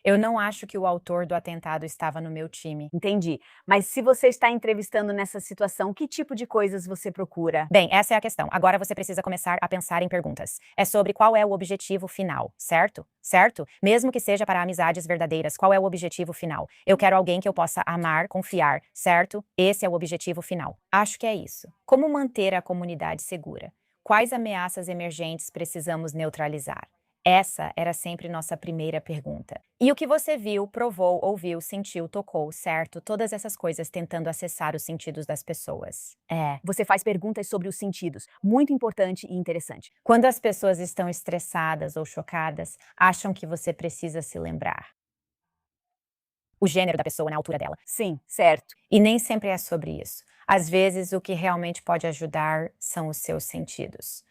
Eu não acho que o autor do atentado estava no meu time. Entendi. Mas se você está entrevistando nessa situação, que tipo de coisas você procura? Bem, essa é a questão. Agora você precisa começar a pensar em perguntas. É sobre qual é o objetivo final, certo? Certo? Mesmo que seja para amizades verdadeiras, qual é o objetivo final? Eu quero alguém que eu possa amar, confiar, certo? Esse é o objetivo final. Acho que é isso. Como manter a comunidade segura? Quais ameaças emergentes precisamos neutralizar? Essa era sempre nossa primeira pergunta. E o que você viu, provou, ouviu, sentiu, tocou, certo? Todas essas coisas tentando acessar os sentidos das pessoas. É. Você faz perguntas sobre os sentidos, muito importante e interessante. Quando as pessoas estão estressadas ou chocadas, acham que você precisa se lembrar. O gênero da pessoa na altura dela. Sim, certo. E nem sempre é sobre isso. Às vezes, o que realmente pode ajudar são os seus sentidos.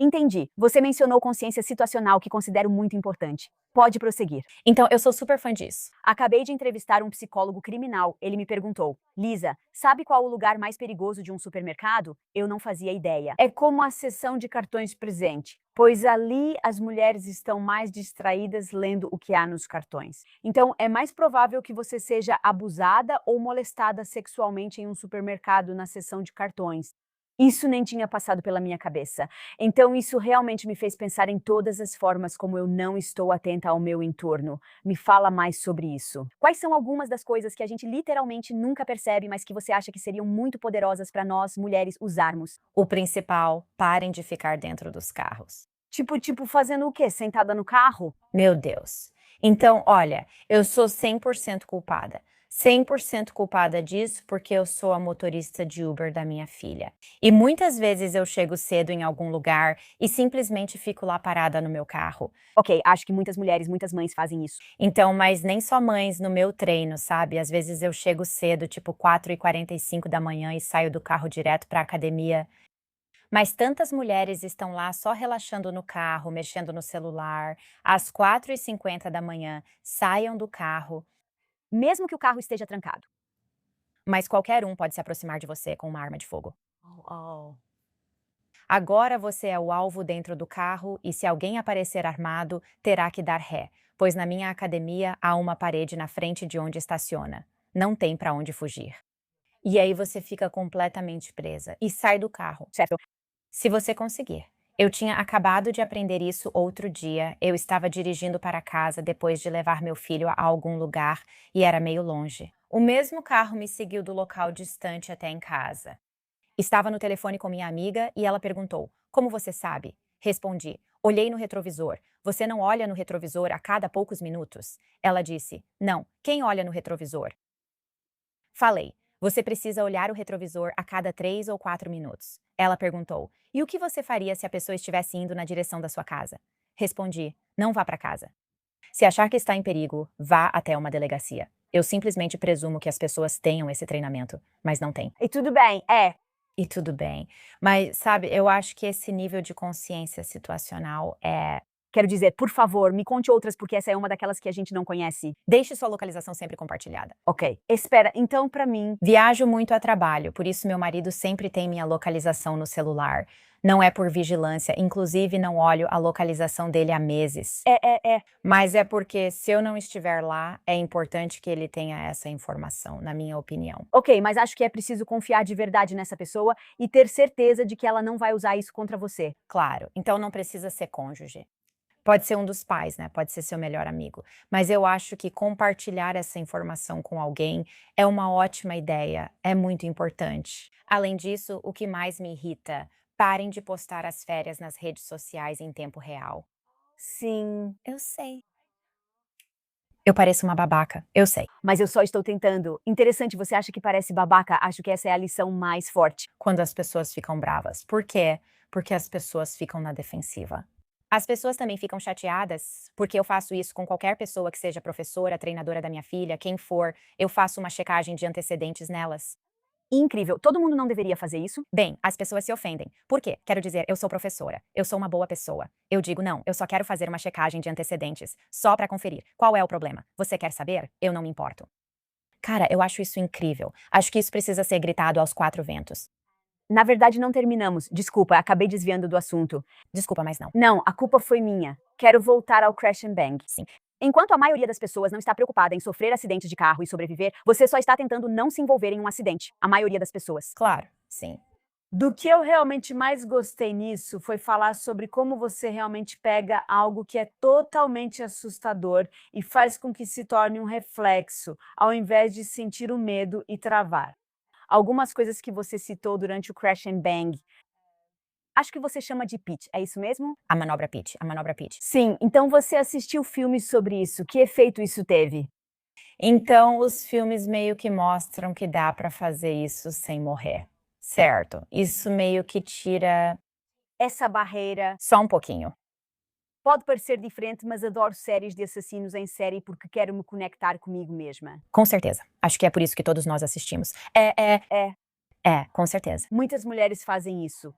Entendi. Você mencionou consciência situacional, que considero muito importante. Pode prosseguir. Então, eu sou super fã disso. Acabei de entrevistar um psicólogo criminal. Ele me perguntou: Lisa, sabe qual o lugar mais perigoso de um supermercado? Eu não fazia ideia. É como a seção de cartões presente, pois ali as mulheres estão mais distraídas lendo o que há nos cartões. Então, é mais provável que você seja abusada ou molestada sexualmente em um supermercado na seção de cartões. Isso nem tinha passado pela minha cabeça. Então, isso realmente me fez pensar em todas as formas como eu não estou atenta ao meu entorno. Me fala mais sobre isso. Quais são algumas das coisas que a gente literalmente nunca percebe, mas que você acha que seriam muito poderosas para nós, mulheres, usarmos? O principal, parem de ficar dentro dos carros. Tipo, fazendo o quê? Sentada no carro? Meu Deus. Então, olha, eu sou 100% culpada. 100% culpada disso porque eu sou a motorista de Uber da minha filha. E muitas vezes eu chego cedo em algum lugar e simplesmente fico lá parada no meu carro. Ok, acho que muitas mulheres, muitas mães fazem isso. Então, mas nem só mães no meu treino, sabe? Às vezes eu chego cedo, tipo 4h45 da manhã e saio do carro direto para a academia. Mas tantas mulheres estão lá só relaxando no carro, mexendo no celular. Às 4h50 da manhã, saiam do carro. Mesmo que o carro esteja trancado. Mas qualquer um pode se aproximar de você com uma arma de fogo. Oh. Agora você é o alvo dentro do carro e se alguém aparecer armado, terá que dar ré, pois na minha academia há uma parede na frente de onde estaciona. Não tem para onde fugir. E aí você fica completamente presa e sai do carro. Certo. Se você conseguir. Eu tinha acabado de aprender isso outro dia. Eu estava dirigindo para casa depois de levar meu filho a algum lugar e era meio longe. O mesmo carro me seguiu do local distante até em casa. Estava no telefone com minha amiga e ela perguntou: Como você sabe? Respondi: Olhei no retrovisor. Você não olha no retrovisor a cada poucos minutos? Ela disse: Não. Quem olha no retrovisor? Falei: Você precisa olhar o retrovisor a cada 3 ou 4 minutos. Ela perguntou: E o que você faria se a pessoa estivesse indo na direção da sua casa? Respondi: Não vá para casa. Se achar que está em perigo, vá até uma delegacia. Eu simplesmente presumo que as pessoas tenham esse treinamento, mas não têm. E tudo bem, E tudo bem. Mas, sabe, eu acho que esse nível de consciência situacional é. Quero dizer, por favor, me conte outras, porque essa é uma daquelas que a gente não conhece. Deixe sua localização sempre compartilhada. Ok. Espera, então pra mim. Viajo muito a trabalho, por isso meu marido sempre tem minha localização no celular. Não é por vigilância, inclusive não olho a localização dele há meses. Mas é porque se eu não estiver lá, é importante que ele tenha essa informação, na minha opinião. Ok, mas acho que é preciso confiar de verdade nessa pessoa e ter certeza de que ela não vai usar isso contra você. Claro, então não precisa ser cônjuge. Pode ser um dos pais, né? Pode ser seu melhor amigo. Mas eu acho que compartilhar essa informação com alguém é uma ótima ideia, é muito importante. Além disso, o que mais me irrita, parem de postar as férias nas redes sociais em tempo real. Sim, Eu sei. Eu pareço uma babaca, eu sei. mas eu só estou tentando. Interessante, você acha que parece babaca? Acho que essa é a lição mais forte. Quando as pessoas ficam bravas. Por quê? Porque as pessoas ficam na defensiva. As pessoas também ficam chateadas, porque eu faço isso com qualquer pessoa que seja professora, treinadora da minha filha, quem for, eu faço uma checagem de antecedentes nelas. Incrível. Todo mundo não deveria fazer isso? Bem, as pessoas se ofendem. Por quê? Quero dizer, eu sou professora, eu sou uma boa pessoa. Eu digo, não, eu só quero fazer uma checagem de antecedentes, só para conferir. Qual é o problema? Você quer saber? Eu não me importo. Cara, eu acho isso incrível. Acho que isso precisa ser gritado aos 4 ventos. Na verdade, não terminamos. Desculpa, acabei desviando do assunto. Desculpa, mas não. Não, a culpa foi minha. Quero voltar ao crash and bang. Sim. Enquanto a maioria das pessoas não está preocupada em sofrer acidentes de carro e sobreviver, você só está tentando não se envolver em um acidente. A maioria das pessoas. Claro, sim. Do que eu realmente mais gostei nisso foi falar sobre como você realmente pega algo que é totalmente assustador e faz com que se torne um reflexo, ao invés de sentir o medo e travar. Algumas coisas que você citou durante o crash and bang Acho que você chama de pitch, é isso mesmo? A manobra pitch, a manobra pitch. Sim, então você assistiu filmes sobre isso. Que efeito isso teve? Então, os filmes meio que mostram que dá pra fazer isso sem morrer, certo? Isso meio que tira Essa barreira só um pouquinho. pode parecer diferente, mas adoro séries de assassinos em série porque quero me conectar comigo mesma. Com certeza. Acho que é por isso que todos nós assistimos. É, com certeza. Muitas mulheres fazem isso.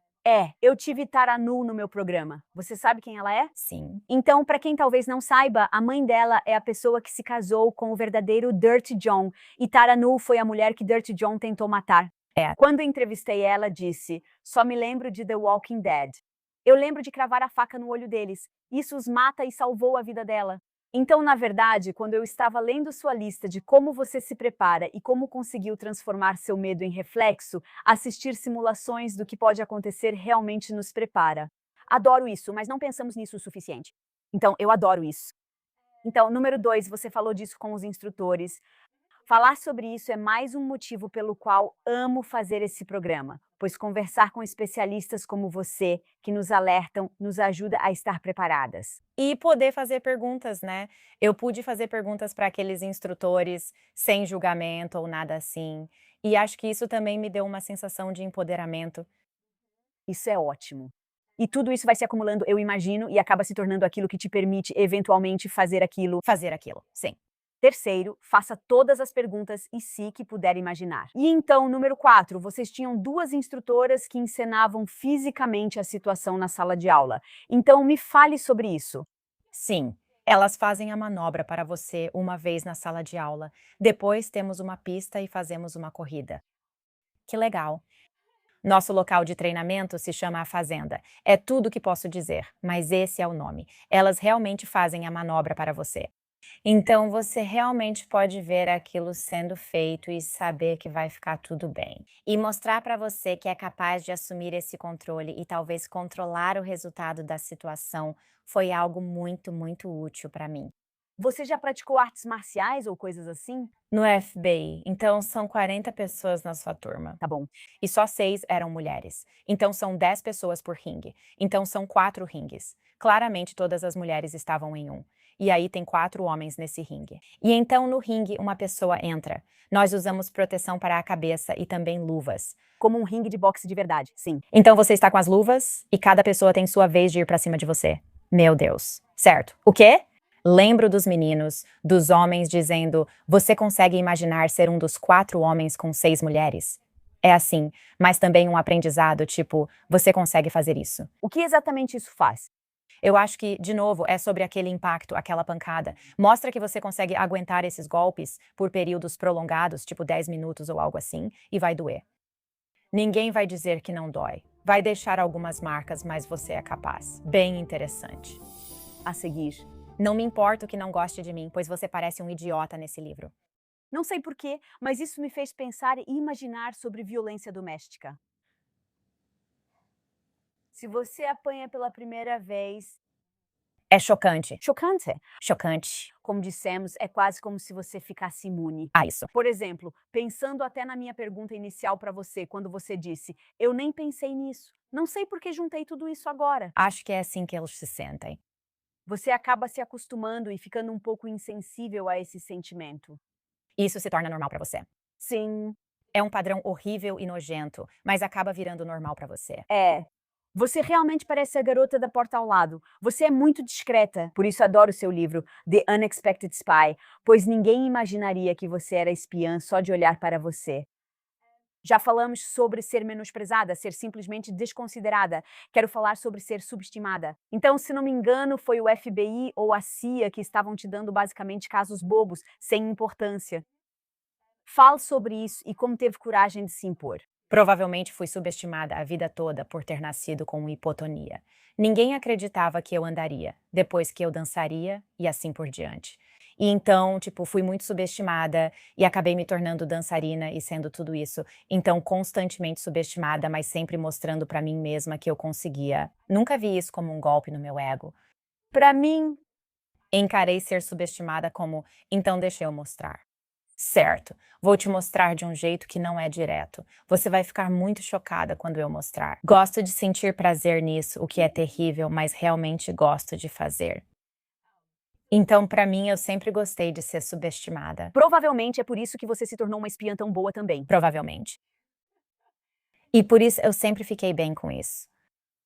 Eu tive Tara Nu no meu programa. Você sabe quem ela é? Sim. Então, para quem talvez não saiba, a mãe dela é a pessoa que se casou com o verdadeiro Dirty John, e Tara Nu foi a mulher que Dirty John tentou matar. É. Quando entrevistei ela, disse: "Só me lembro de The Walking Dead. Eu lembro de cravar a faca no olho deles. Isso os mata e salvou a vida dela." Então, na verdade, quando eu estava lendo sua lista de como você se prepara e como conseguiu transformar seu medo em reflexo, assistir simulações do que pode acontecer realmente nos prepara. Adoro isso, mas não pensamos nisso o suficiente. Então, eu adoro isso. Então, número 2, você falou disso com os instrutores. Falar sobre isso é mais um motivo pelo qual amo fazer esse programa, pois conversar com especialistas como você, que nos alertam, nos ajuda a estar preparadas. E poder fazer perguntas, né? Eu pude fazer perguntas para aqueles instrutores sem julgamento ou nada assim. E acho que isso também me deu uma sensação de empoderamento. Isso é ótimo. E tudo isso vai se acumulando, eu imagino, e acaba se tornando aquilo que te permite eventualmente fazer aquilo. Fazer aquilo, sim. Terceiro, faça todas as perguntas e se que puder imaginar. E então, número 4, vocês tinham duas instrutoras que encenavam fisicamente a situação na sala de aula. Então, me fale sobre isso. Sim, elas fazem a manobra para você uma vez na sala de aula. Depois temos uma pista e fazemos uma corrida. Que legal. Nosso local de treinamento se chama A Fazenda. É tudo que posso dizer, mas esse é o nome. Elas realmente fazem a manobra para você. Então você realmente pode ver aquilo sendo feito e saber que vai ficar tudo bem. E mostrar para você que é capaz de assumir esse controle e talvez controlar o resultado da situação foi algo muito, muito útil para mim. Você já praticou artes marciais ou coisas assim? No FBI, então são 40 pessoas na sua turma. Tá bom. E só 6 eram mulheres. Então são 10 pessoas por ringue. Então são 4 ringues. Claramente todas as mulheres estavam em um. E aí tem 4 homens nesse ringue. E então no ringue uma pessoa entra. Nós usamos proteção para a cabeça e também luvas. Como um ringue de boxe de verdade, sim. Então você está com as luvas e cada pessoa tem sua vez de ir para cima de você. Meu Deus. Certo. O quê? Lembro dos meninos, dos homens dizendo: "Você consegue imaginar ser um dos 4 homens com 6 mulheres?" É assim, mas também um aprendizado, tipo, você consegue fazer isso. O que exatamente isso faz? Eu acho que, de novo, é sobre aquele impacto, aquela pancada. Mostra que você consegue aguentar esses golpes por períodos prolongados, tipo 10 minutos ou algo assim, e vai doer. Ninguém vai dizer que não dói. Vai deixar algumas marcas, mas você é capaz. Bem interessante. A seguir. Não me importa que não goste de mim, pois você parece um idiota nesse livro. Não sei porquê, mas isso me fez pensar e imaginar sobre violência doméstica. Se você apanha pela primeira vez, É chocante. chocante. Chocante. Como dissemos, é quase como se você ficasse imune. Isso. Por exemplo, pensando até na minha pergunta inicial para você, quando você disse: "Eu nem pensei nisso. Não sei por que juntei tudo isso agora." Acho que é assim que eles se sentem. Você acaba se acostumando e ficando um pouco insensível a esse sentimento. Isso se torna normal pra você. Sim, É um padrão horrível e nojento, mas acaba virando normal pra você. é. Você realmente parece a garota da porta ao lado. Você é muito discreta, por isso adoro seu livro, The Unexpected Spy, pois ninguém imaginaria que você era espiã só de olhar para você. Já falamos sobre ser menosprezada, ser simplesmente desconsiderada. Quero falar sobre ser subestimada. Então, se não me engano, foi o FBI ou a CIA que estavam te dando basicamente casos bobos, sem importância. Fale sobre isso e como teve coragem de se impor. Provavelmente fui subestimada a vida toda por ter nascido com hipotonia. Ninguém acreditava que eu andaria, depois que eu dançaria e assim por diante. E então, tipo, fui muito subestimada e acabei me tornando dançarina e sendo tudo isso. Então, constantemente subestimada, mas sempre mostrando pra mim mesma que eu conseguia. Nunca vi isso como um golpe no meu ego. Para mim, Encarei ser subestimada como, então deixa eu mostrar. Certo, vou te mostrar de um jeito que não é direto. Você vai ficar muito chocada quando eu mostrar. Gosto de sentir prazer nisso, o que é terrível, mas realmente gosto de fazer. Então, pra mim, eu sempre gostei de ser subestimada. Provavelmente é por isso que você se tornou uma espiã tão boa também. Provavelmente. E por isso eu sempre fiquei bem com isso.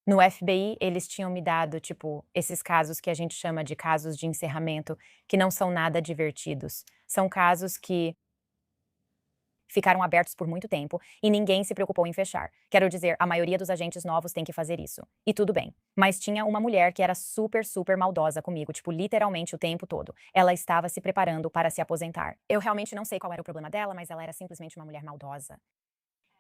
No FBI, eles tinham me dado, tipo, esses casos que a gente chama de casos de encerramento, que não são nada divertidos. São casos que ficaram abertos por muito tempo e ninguém se preocupou em fechar. Quero dizer, a maioria dos agentes novos tem que fazer isso. E tudo bem. Mas tinha uma mulher que era super, super maldosa comigo, tipo, literalmente o tempo todo. Ela estava se preparando para se aposentar. Eu realmente não sei qual era o problema dela, mas ela era simplesmente uma mulher maldosa.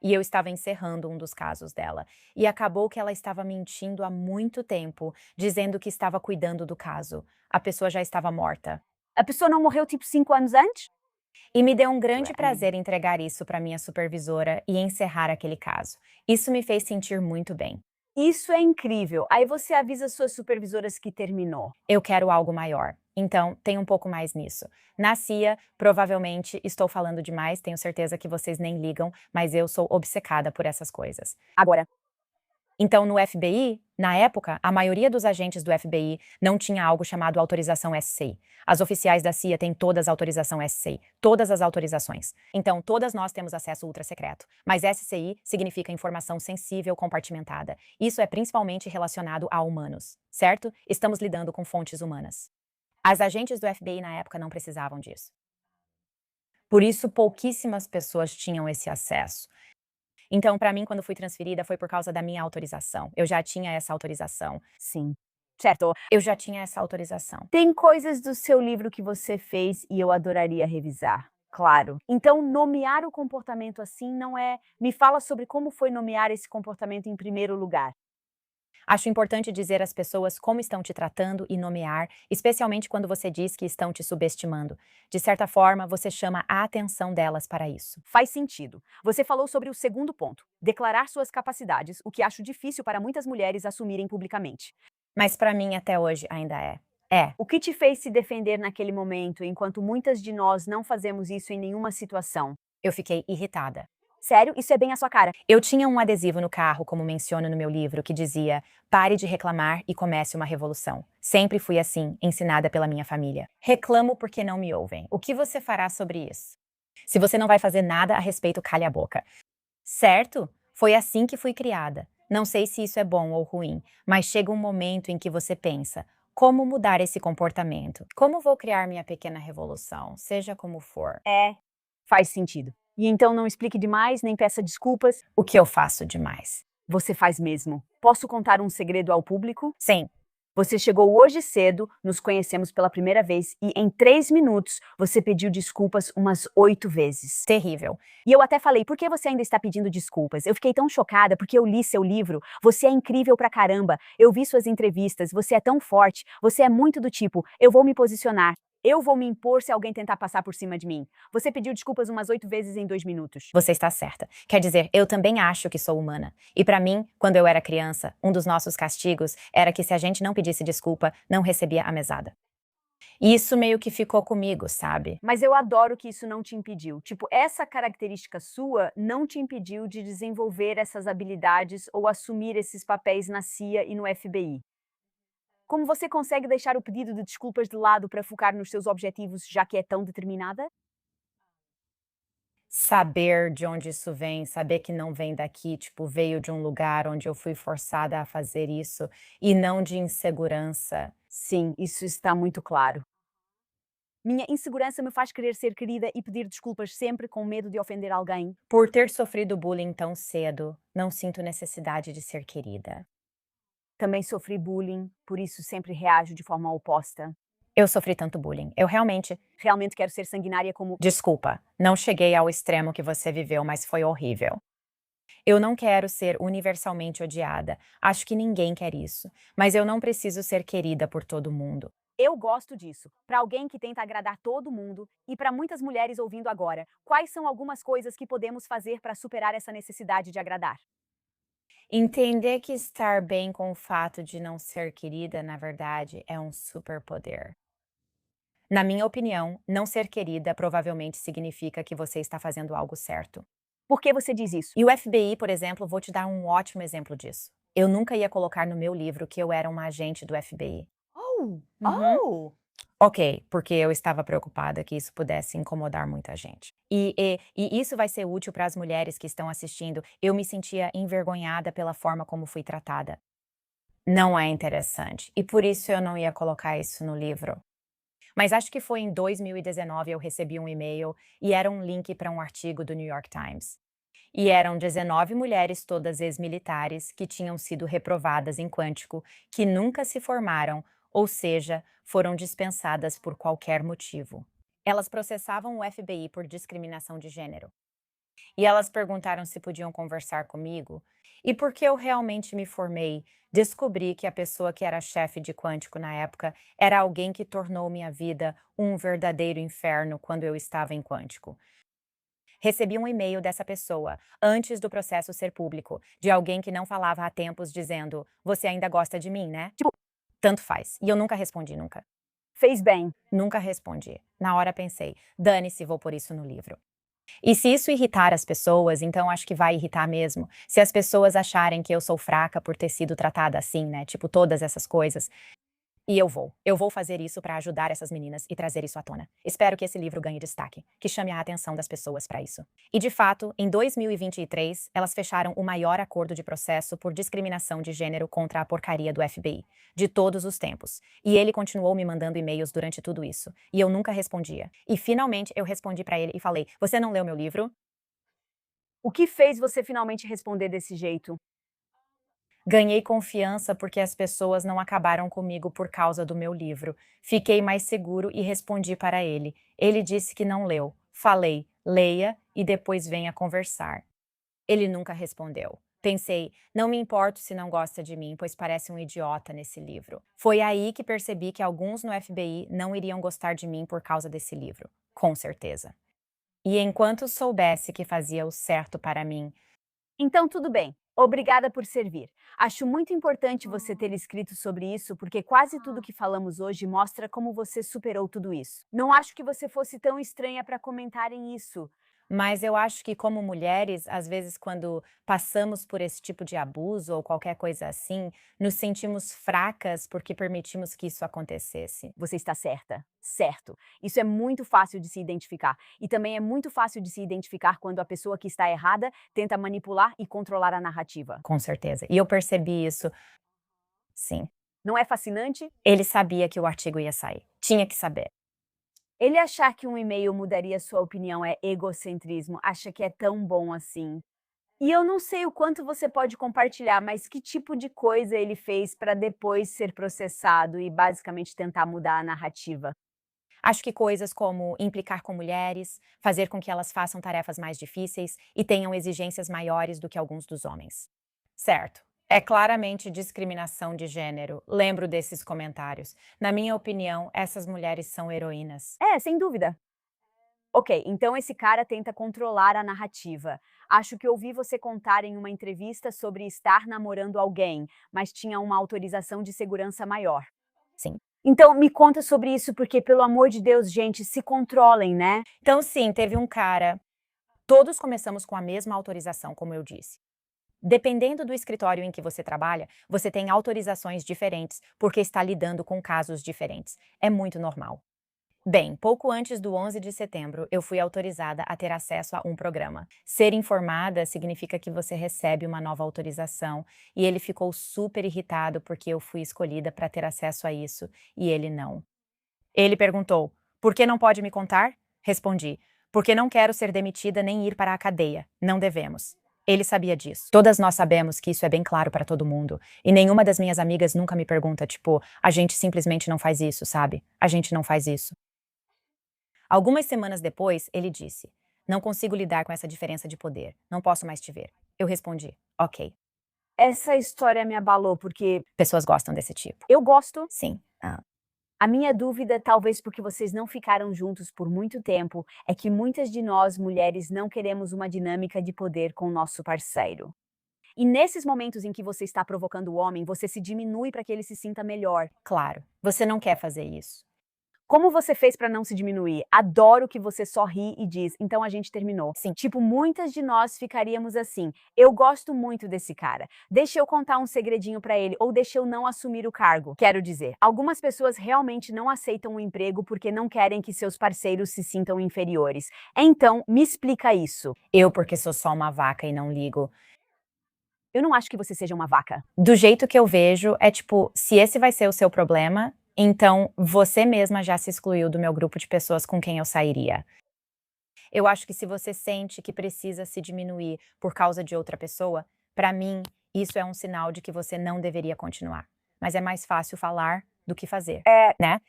E eu estava encerrando um dos casos dela. E acabou que ela estava mentindo há muito tempo, dizendo que estava cuidando do caso. A pessoa já estava morta. A pessoa não morreu tipo 5 anos antes? E me deu um grande Estranho. prazer entregar isso para minha supervisora e encerrar aquele caso. Isso me fez sentir muito bem. Isso é incrível. Aí você avisa suas supervisoras que terminou. Eu quero algo maior. Então, tem um pouco mais nisso. Na CIA, provavelmente estou falando demais, tenho certeza que vocês nem ligam, mas eu sou obcecada por essas coisas. Agora, Então, no FBI, na época, a maioria dos agentes do FBI não tinha algo chamado autorização SCI. As oficiais da CIA têm todas a autorização SCI, todas as autorizações. Então, todas nós temos acesso ultra secreto. Mas SCI significa informação sensível compartimentada. Isso é principalmente relacionado a humanos, certo? Estamos lidando com fontes humanas. As agentes do FBI na época não precisavam disso. Por isso, pouquíssimas pessoas tinham esse acesso. Então, para mim, quando fui transferida, foi por causa da minha autorização. Eu já tinha essa autorização. sim. Certo. Eu já tinha essa autorização. Tem coisas do seu livro que você fez e eu adoraria revisar. Claro. Então, nomear o comportamento assim não é. Me fala sobre como foi nomear esse comportamento em primeiro lugar. Acho importante dizer às pessoas como estão te tratando e nomear, especialmente quando você diz que estão te subestimando. De certa forma, você chama a atenção delas para isso. Faz sentido. Você falou sobre o segundo ponto, declarar suas capacidades, o que acho difícil para muitas mulheres assumirem publicamente. Mas para mim, até hoje, ainda é. É. O que te fez se defender naquele momento, enquanto muitas de nós não fazemos isso em nenhuma situação? Eu fiquei irritada. Sério, isso é bem a sua cara. Eu tinha um adesivo no carro, como menciono no meu livro, que dizia: pare de reclamar e comece uma revolução. Sempre fui assim, ensinada pela minha família. Reclamo porque não me ouvem. O que você fará sobre isso? Se você não vai fazer nada a respeito, cale a boca. Certo? Foi assim que fui criada. Não sei se isso é bom ou ruim, mas chega um momento em que você pensa: como mudar esse comportamento? Como vou criar minha pequena revolução, seja como for? É, faz sentido. E então não explique demais, nem peça desculpas. O que eu faço demais? Você faz mesmo. Posso contar um segredo ao público? Sim. Você chegou hoje cedo, nos conhecemos pela primeira vez e em 3 minutos você pediu desculpas umas 8 vezes. Terrível. E eu até falei, por que você ainda está pedindo desculpas? Eu fiquei tão chocada porque eu li seu livro. Você é incrível pra caramba. Eu vi suas entrevistas. Você é tão forte. Você é muito do tipo, eu vou me posicionar. Eu vou me impor se alguém tentar passar por cima de mim. Você pediu desculpas umas 8 vezes em 2 minutos. Você está certa. Quer dizer, eu também acho que sou humana. E para mim, quando eu era criança, um dos nossos castigos era que se a gente não pedisse desculpa, não recebia a mesada. E isso meio que ficou comigo, sabe? Mas eu adoro que isso não te impediu. Tipo, essa característica sua não te impediu de desenvolver essas habilidades ou assumir esses papéis na CIA e no FBI. Como você consegue deixar o pedido de desculpas de lado para focar nos seus objetivos, já que é tão determinada? Saber de onde isso vem, saber que não vem daqui, tipo, veio de um lugar onde eu fui forçada a fazer isso e não de insegurança. Sim, isso está muito claro. Minha insegurança me faz querer ser querida e pedir desculpas sempre com medo de ofender alguém. Por ter sofrido bullying tão cedo, não sinto necessidade de ser querida. Também sofri bullying, por isso sempre reajo de forma oposta. Eu sofri tanto bullying. Eu realmente. Realmente quero ser sanguinária como. Desculpa, não cheguei ao extremo que você viveu, mas foi horrível. Eu não quero ser universalmente odiada. Acho que ninguém quer isso. Mas eu não preciso ser querida por todo mundo. Eu gosto disso. Para alguém que tenta agradar todo mundo e para muitas mulheres ouvindo agora, quais são algumas coisas que podemos fazer para superar essa necessidade de agradar? Entender que estar bem com o fato de não ser querida, na verdade, é um superpoder. Na minha opinião, não ser querida provavelmente significa que você está fazendo algo certo. Por que você diz isso? E o FBI, por exemplo, vou te dar um ótimo exemplo disso. Eu nunca ia colocar no meu livro que eu era uma agente do FBI. Oh, Uhum. oh! Ok, porque eu estava preocupada que isso pudesse incomodar muita gente. E isso vai ser útil para as mulheres que estão assistindo. Eu me sentia envergonhada pela forma como fui tratada. Não é interessante. E por isso eu não ia colocar isso no livro. Mas acho que foi em 2019 eu recebi um e-mail e era um link para um artigo do New York Times. E eram 19 mulheres, todas ex-militares, que tinham sido reprovadas em quântico, que nunca se formaram, ou seja, foram dispensadas por qualquer motivo. Elas processavam o FBI por discriminação de gênero. E elas perguntaram se podiam conversar comigo. E porque eu realmente me formei, descobri que a pessoa que era chefe de quântico na época era alguém que tornou minha vida um verdadeiro inferno quando eu estava em quântico. Recebi um e-mail dessa pessoa, antes do processo ser público, de alguém que não falava há tempos dizendo: Você ainda gosta de mim, né? Tipo, Tanto faz. E eu nunca respondi, nunca. fez bem. Nunca respondi. Na hora pensei: dane-se, vou pôr isso no livro. E se isso irritar as pessoas, então acho que vai irritar mesmo. Se as pessoas acharem que eu sou fraca por ter sido tratada assim, né? Tipo, todas essas coisas. E eu vou. Eu vou fazer isso para ajudar essas meninas e trazer isso à tona. Espero que esse livro ganhe destaque, que chame a atenção das pessoas para isso. E de fato, em 2023, elas fecharam o maior acordo de processo por discriminação de gênero contra a porcaria do FBI, de todos os tempos. E ele continuou me mandando e-mails durante tudo isso. E eu nunca respondia. E finalmente eu respondi para ele e falei: Você não leu meu livro? O que fez você finalmente responder desse jeito? Ganhei confiança porque as pessoas não acabaram comigo por causa do meu livro. Fiquei mais seguro e respondi para ele. Ele disse que não leu. Falei, leia e depois venha conversar. Ele nunca respondeu. Pensei, não me importo se não gosta de mim, pois parece um idiota nesse livro. Foi aí que percebi que alguns no FBI não iriam gostar de mim por causa desse livro. Com certeza. E enquanto soubesse que fazia o certo para mim, Então, tudo bem. Obrigada por servir. Acho muito importante você ter escrito sobre isso, porque quase tudo que falamos hoje mostra como você superou tudo isso. Não acho que você fosse tão estranha para comentarem isso. mas eu acho que como mulheres, às vezes quando passamos por esse tipo de abuso ou qualquer coisa assim, nos sentimos fracas porque permitimos que isso acontecesse. Você está certa. Certo. Isso é muito fácil de se identificar. E também é muito fácil de se identificar quando a pessoa que está errada tenta manipular e controlar a narrativa. Com certeza. E eu percebi isso, sim. Não é fascinante? Ele sabia que o artigo ia sair. Tinha que saber. Ele achar que um e-mail mudaria sua opinião é egocentrismo, acha que é tão bom assim. E eu não sei o quanto você pode compartilhar, mas que tipo de coisa ele fez para depois ser processado e basicamente tentar mudar a narrativa? Acho que coisas como implicar com mulheres, fazer com que elas façam tarefas mais difíceis e tenham exigências maiores do que alguns dos homens. Certo. É claramente discriminação de gênero. Lembro desses comentários. Na minha opinião, essas mulheres são heroínas. É, sem dúvida. Ok, então esse cara tenta controlar a narrativa. Acho que ouvi você contar em uma entrevista sobre estar namorando alguém, mas tinha uma autorização de segurança maior. Sim. Então me conta sobre isso, porque, pelo amor de Deus, gente, se controlem, né? Então, sim, teve um cara. Todos começamos com a mesma autorização, como eu disse. Dependendo do escritório em que você trabalha, você tem autorizações diferentes, porque está lidando com casos diferentes. É muito normal. Bem, pouco antes do 11 de setembro, eu fui autorizada a ter acesso a um programa. Ser informada significa que você recebe uma nova autorização, e ele ficou super irritado porque eu fui escolhida para ter acesso a isso e ele não. Ele perguntou: Por que não pode me contar? Respondi: Porque não quero ser demitida nem ir para a cadeia. Não devemos. Ele sabia disso. Todas nós sabemos que isso é bem claro para todo mundo. E nenhuma das minhas amigas nunca me pergunta, tipo, a gente simplesmente não faz isso, sabe? A gente não faz isso. Algumas semanas depois, ele disse: Não consigo lidar com essa diferença de poder. Não posso mais te ver. Eu respondi: Ok. Essa história me abalou, porque Pessoas gostam desse tipo. eu gosto. Sim. A minha dúvida, talvez porque vocês não ficaram juntos por muito tempo, é que muitas de nós, mulheres, não queremos uma dinâmica de poder com o nosso parceiro. E nesses momentos em que você está provocando o homem, você se diminui para que ele se sinta melhor. Claro. Você não quer fazer isso. Como você fez pra não se diminuir? Adoro que você só ri e diz, então a gente terminou. Sim. Tipo, muitas de nós ficaríamos assim. Eu gosto muito desse cara. Deixa eu contar um segredinho pra ele, ou deixa eu não assumir o cargo. Quero dizer, algumas pessoas realmente não aceitam o emprego porque não querem que seus parceiros se sintam inferiores. Então, me explica isso. Eu, porque sou só uma vaca e não ligo. Eu não acho que você seja uma vaca. Do jeito que eu vejo, é tipo, se esse vai ser o seu problema, então você mesma já se excluiu do meu grupo de pessoas com quem eu sairia. Eu acho que se você sente que precisa se diminuir por causa de outra pessoa, pra mim, isso é um sinal de que você não deveria continuar. Mas é mais fácil falar do que fazer, né?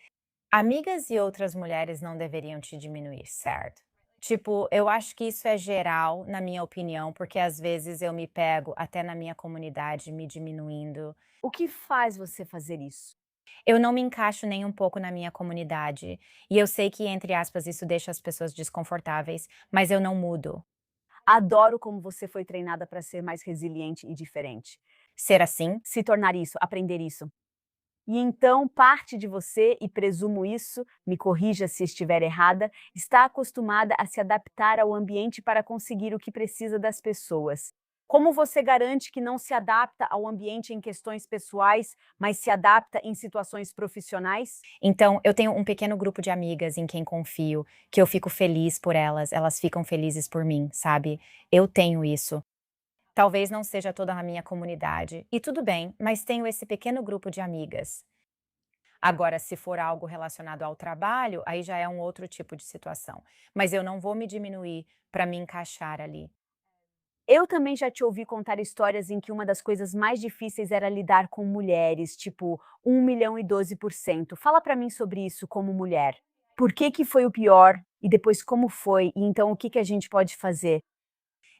Amigas e outras mulheres não deveriam te diminuir, certo? Tipo, eu acho que isso é geral, na minha opinião, porque às vezes eu me pego até na minha comunidade me diminuindo. O que faz você fazer isso? Eu não me encaixo nem um pouco na minha comunidade, e eu sei que, entre aspas, isso deixa as pessoas desconfortáveis, mas eu não mudo. Adoro como você foi treinada para ser mais resiliente e diferente. Ser assim? Se tornar isso, aprender isso. E então parte de você, e presumo isso, me corrija se estiver errada, está acostumada a se adaptar ao ambiente para conseguir o que precisa das pessoas. Como você garante que não se adapta ao ambiente em questões pessoais, mas se adapta em situações profissionais? Então, eu tenho um pequeno grupo de amigas em quem confio, que eu fico feliz por elas, elas ficam felizes por mim, sabe? Eu tenho isso. Talvez não seja toda a minha comunidade, e tudo bem, mas tenho esse pequeno grupo de amigas. Agora, se for algo relacionado ao trabalho, aí já é um outro tipo de situação. Mas eu não vou me diminuir para me encaixar ali. Eu também já te ouvi contar histórias em que uma das coisas mais difíceis era lidar com mulheres, tipo 1.012%. Fala pra mim sobre isso como mulher. Por que foi o pior? E depois como foi? E então o que a gente pode fazer?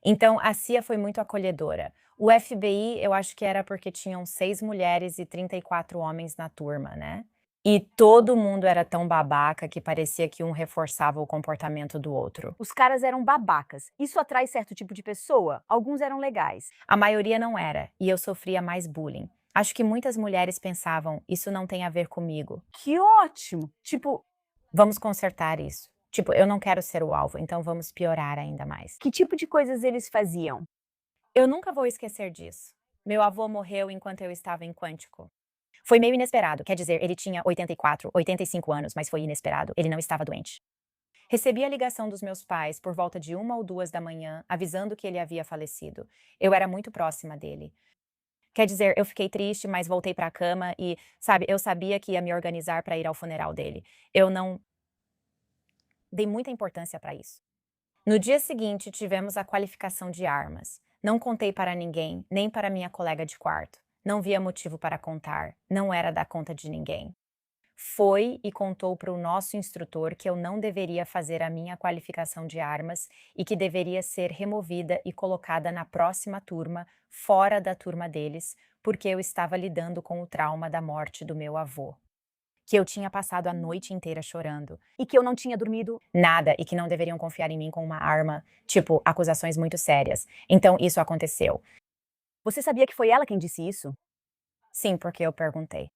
Então, a CIA foi muito acolhedora. O FBI, eu acho que era porque tinham 6 mulheres e 34 homens na turma, né? E todo mundo era tão babaca que parecia que um reforçava o comportamento do outro. Os caras eram babacas. Isso atrai certo tipo de pessoa? Alguns eram legais. A maioria não era, e eu sofria mais bullying. Acho que muitas mulheres pensavam, isso não tem a ver comigo. Que ótimo! Tipo, Vamos consertar isso. Tipo, eu não quero ser o alvo, então vamos piorar ainda mais. que tipo de coisas eles faziam? Eu nunca vou esquecer disso. Meu avô morreu enquanto eu estava em Quântico. Foi meio inesperado, quer dizer, ele tinha 84, 85 anos, mas foi inesperado, ele não estava doente. Recebi a ligação dos meus pais por volta de 1 ou 2 da manhã, avisando que ele havia falecido. Eu era muito próxima dele. Quer dizer, eu fiquei triste, mas voltei para a cama e, sabe, eu sabia que ia me organizar para ir ao funeral dele. Eu não dei muita importância para isso. No dia seguinte, tivemos a qualificação de armas. Não contei para ninguém, nem para minha colega de quarto. Não via motivo para contar, não era da conta de ninguém. Foi e contou para o nosso instrutor que eu não deveria fazer a minha qualificação de armas e que deveria ser removida e colocada na próxima turma, fora da turma deles, porque eu estava lidando com o trauma da morte do meu avô. Que eu tinha passado a noite inteira chorando. E que eu não tinha dormido? Nada, e que não deveriam confiar em mim com uma arma, tipo, acusações muito sérias. Então isso aconteceu. Você sabia que foi ela quem disse isso? Sim, porque eu perguntei.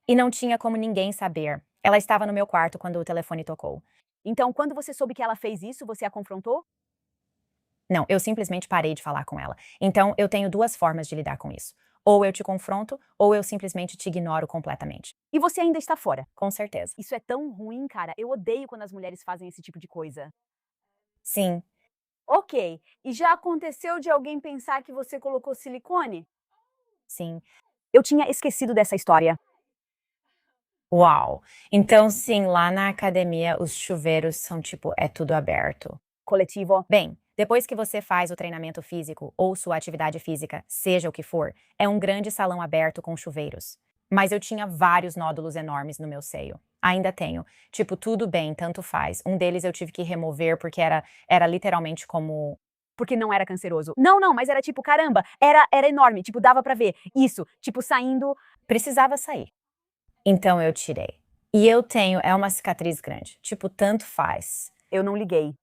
E não tinha como ninguém saber. Ela estava no meu quarto quando o telefone tocou. Então, quando você soube que ela fez isso, você a confrontou? Não, eu simplesmente parei de falar com ela. Então eu tenho 2 formas de lidar com isso. Ou eu te confronto, ou eu simplesmente te ignoro completamente. E você ainda está fora. Com certeza. Isso é tão ruim, cara. Eu odeio quando as mulheres fazem esse tipo de coisa. Sim, Ok. E já aconteceu de alguém pensar que você colocou silicone? sim. Eu tinha esquecido dessa história. Uau! Então, sim, lá na academia os chuveiros são tipo, é tudo aberto. Coletivo. Bem, depois que você faz o treinamento físico ou sua atividade física, seja o que for, é um grande salão aberto com chuveiros. Mas eu tinha vários nódulos enormes no meu seio. Ainda tenho. Tipo, tudo bem, tanto faz. Um deles eu tive que remover porque era literalmente como. Porque não era canceroso. Não, não, mas era tipo, caramba, era enorme, tipo, dava pra ver. Isso, tipo, saindo. Precisava sair. Então eu tirei. E eu tenho, é uma cicatriz grande. Tipo, tanto faz. Eu não liguei.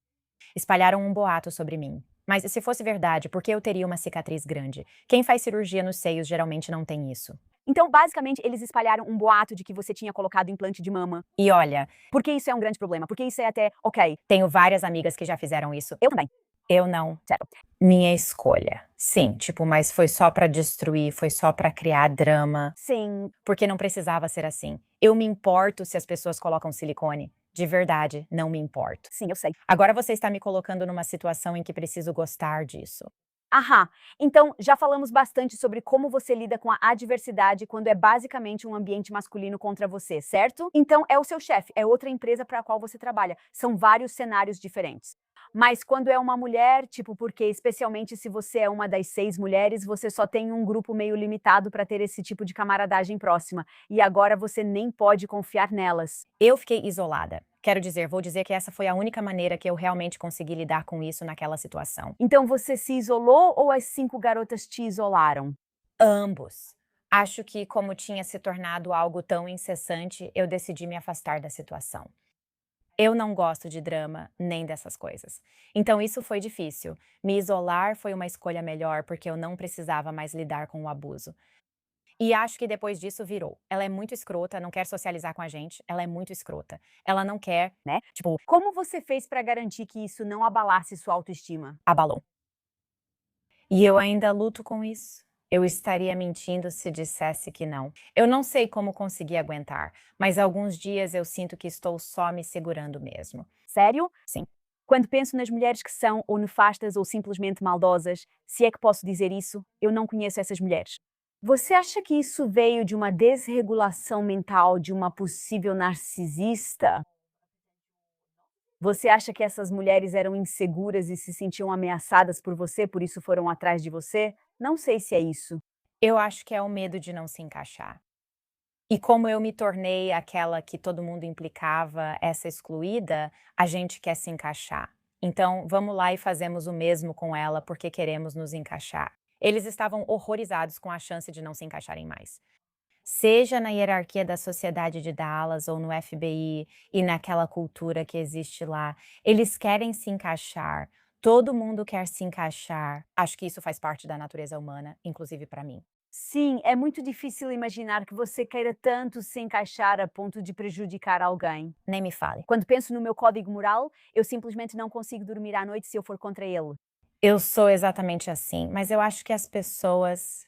Espalharam um boato sobre mim. Mas se fosse verdade, por que eu teria uma cicatriz grande? Quem faz cirurgia nos seios geralmente não tem isso. Então, basicamente, eles espalharam um boato de que você tinha colocado implante de mama. E olha, Porque isso é um grande problema, porque isso é até, ok, tenho várias amigas que já fizeram isso. eu também, Eu não. certo? Minha escolha. Sim, tipo, mas foi só pra destruir, foi só pra criar drama, Sim, porque não precisava ser assim. Eu me importo se as pessoas colocam silicone. De verdade, não me importo. sim, eu sei. Agora você está me colocando numa situação em que preciso gostar disso. Aham. Então, já falamos bastante sobre como você lida com a adversidade quando é basicamente um ambiente masculino contra você, certo? Então, é o seu chefe, é outra empresa para a qual você trabalha. São vários cenários diferentes. Mas quando é uma mulher, tipo, porque especialmente se você é uma das 6 mulheres, você só tem um grupo meio limitado para ter esse tipo de camaradagem próxima. E agora você nem pode confiar nelas. Eu fiquei isolada. Quero dizer, vou dizer que essa foi a única maneira que eu realmente consegui lidar com isso naquela situação. Então você se isolou ou as 5 garotas te isolaram? Ambos. Acho que, como tinha se tornado algo tão incessante, eu decidi me afastar da situação. Eu não gosto de drama nem dessas coisas. Então isso foi difícil. Me isolar foi uma escolha melhor porque eu não precisava mais lidar com o abuso. E acho que depois disso virou. Ela é muito escrota, não quer socializar com a gente, ela é muito escrota. Ela não quer, Né? tipo, Como você fez para garantir que isso não abalasse sua autoestima? abalou. E eu ainda luto com isso. Eu estaria mentindo se dissesse que não. Eu não sei como consegui aguentar, mas alguns dias eu sinto que estou só me segurando mesmo. Sério? Sim. Quando penso nas mulheres que são ou nefastas ou simplesmente maldosas, se é que posso dizer isso, eu não conheço essas mulheres. Você acha que isso veio de uma desregulação mental de uma possível narcisista? Você acha que essas mulheres eram inseguras e se sentiam ameaçadas por você, por isso foram atrás de você? Não sei se é isso. Eu acho que é o medo de não se encaixar. E como eu me tornei aquela que todo mundo implicava, essa excluída, a gente quer se encaixar. Então, vamos lá e fazemos o mesmo com ela porque queremos nos encaixar. Eles estavam horrorizados com a chance de não se encaixarem mais. Seja na hierarquia da sociedade de Dallas ou no FBI e naquela cultura que existe lá, eles querem se encaixar. Todo mundo quer se encaixar. Acho que isso faz parte da natureza humana, inclusive para mim. Sim, é muito difícil imaginar que você queira tanto se encaixar a ponto de prejudicar alguém. Nem me fale. Quando penso no meu código moral, eu simplesmente não consigo dormir à noite se eu for contra ele. Eu sou exatamente assim, mas eu acho que as pessoas.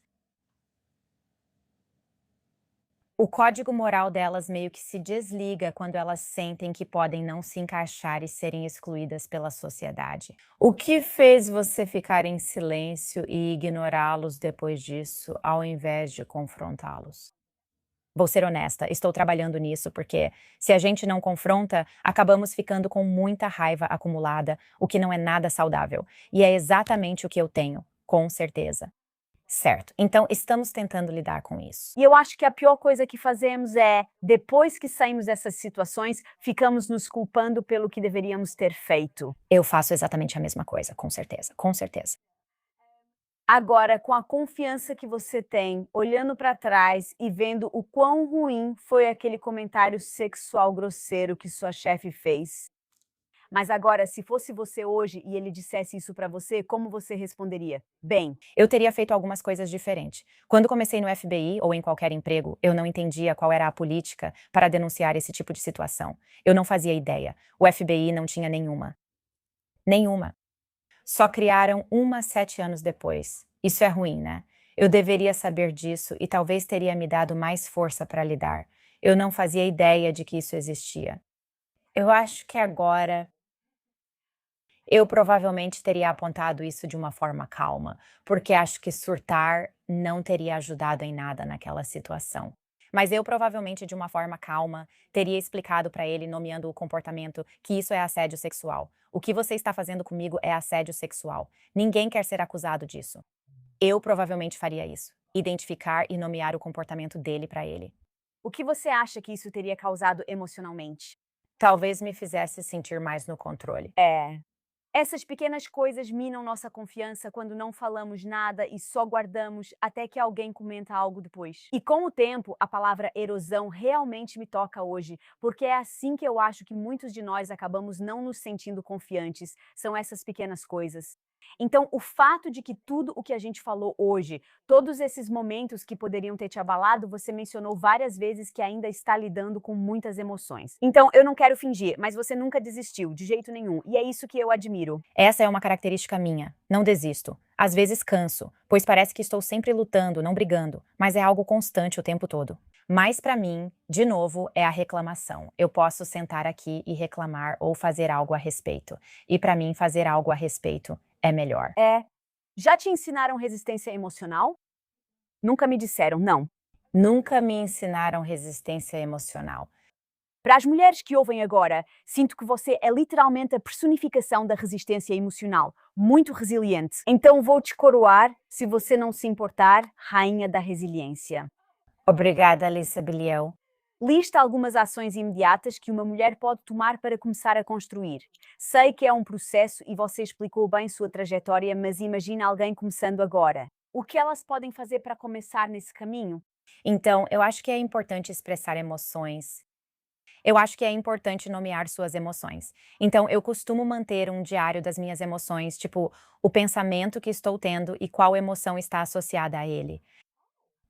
O código moral delas meio que se desliga quando elas sentem que podem não se encaixar e serem excluídas pela sociedade. O que fez você ficar em silêncio e ignorá-los depois disso, ao invés de confrontá-los? Vou ser honesta, estou trabalhando nisso porque, se a gente não confronta, acabamos ficando com muita raiva acumulada, o que não é nada saudável. E é exatamente o que eu tenho, com certeza. Certo, então estamos tentando lidar com isso. E eu acho que a pior coisa que fazemos é, depois que saímos dessas situações, ficamos nos culpando pelo que deveríamos ter feito. Eu faço exatamente a mesma coisa, com certeza, com certeza. Agora, com a confiança que você tem, olhando para trás e vendo o quão ruim foi aquele comentário sexual grosseiro que sua chefe fez. Mas agora, se fosse você hoje e ele dissesse isso para você, como você responderia? Bem, Eu teria feito algumas coisas diferentes. Quando comecei no FBI ou em qualquer emprego, eu não entendia qual era a política para denunciar esse tipo de situação. Eu não fazia ideia. O FBI não tinha nenhuma. Nenhuma. Só criaram uma 7 anos depois. Isso é ruim, né? Eu deveria saber disso e talvez teria me dado mais força para lidar. Eu não fazia ideia de que isso existia. Eu acho que agora eu provavelmente teria apontado isso de uma forma calma, porque acho que surtar não teria ajudado em nada naquela situação. Mas eu provavelmente, de uma forma calma, teria explicado para ele, nomeando o comportamento, que isso é assédio sexual. O que você está fazendo comigo é assédio sexual. Ninguém quer ser acusado disso. Eu provavelmente faria isso. Identificar e nomear o comportamento dele para ele. o que você acha que isso teria causado emocionalmente? Talvez me fizesse sentir mais no controle. É. Essas pequenas coisas minam nossa confiança quando não falamos nada e só guardamos até que alguém comenta algo depois. E com o tempo, a palavra erosão realmente me toca hoje, porque é assim que eu acho que muitos de nós acabamos não nos sentindo confiantes. São essas pequenas coisas. Então, o fato de que tudo o que a gente falou hoje, todos esses momentos que poderiam ter te abalado, você mencionou várias vezes que ainda está lidando com muitas emoções. Então, eu não quero fingir, mas você nunca desistiu, de jeito nenhum, e é isso que eu admiro. Essa é uma característica minha. Não desisto. Às vezes canso, pois parece que estou sempre lutando, não brigando, mas é algo constante o tempo todo. Mas para mim, de novo, é a reclamação. Eu posso sentar aqui e reclamar ou fazer algo a respeito. E para mim, fazer algo a respeito é melhor. Já te ensinaram resistência emocional? Nunca me disseram, não. Nunca me ensinaram resistência emocional. Para as mulheres que ouvem agora, sinto que você é literalmente a personificação da resistência emocional, muito resiliente. Então vou te coroar, se você não se importar, rainha da resiliência. Obrigada, Alissa Biliel. Lista algumas ações imediatas que uma mulher pode tomar para começar a construir. Sei que é um processo e você explicou bem sua trajetória, mas imagina alguém começando agora. O que elas podem fazer para começar nesse caminho? Então, eu acho que é importante expressar emoções. Eu acho que é importante nomear suas emoções. Então, eu costumo manter um diário das minhas emoções, tipo, o pensamento que estou tendo e qual emoção está associada a ele.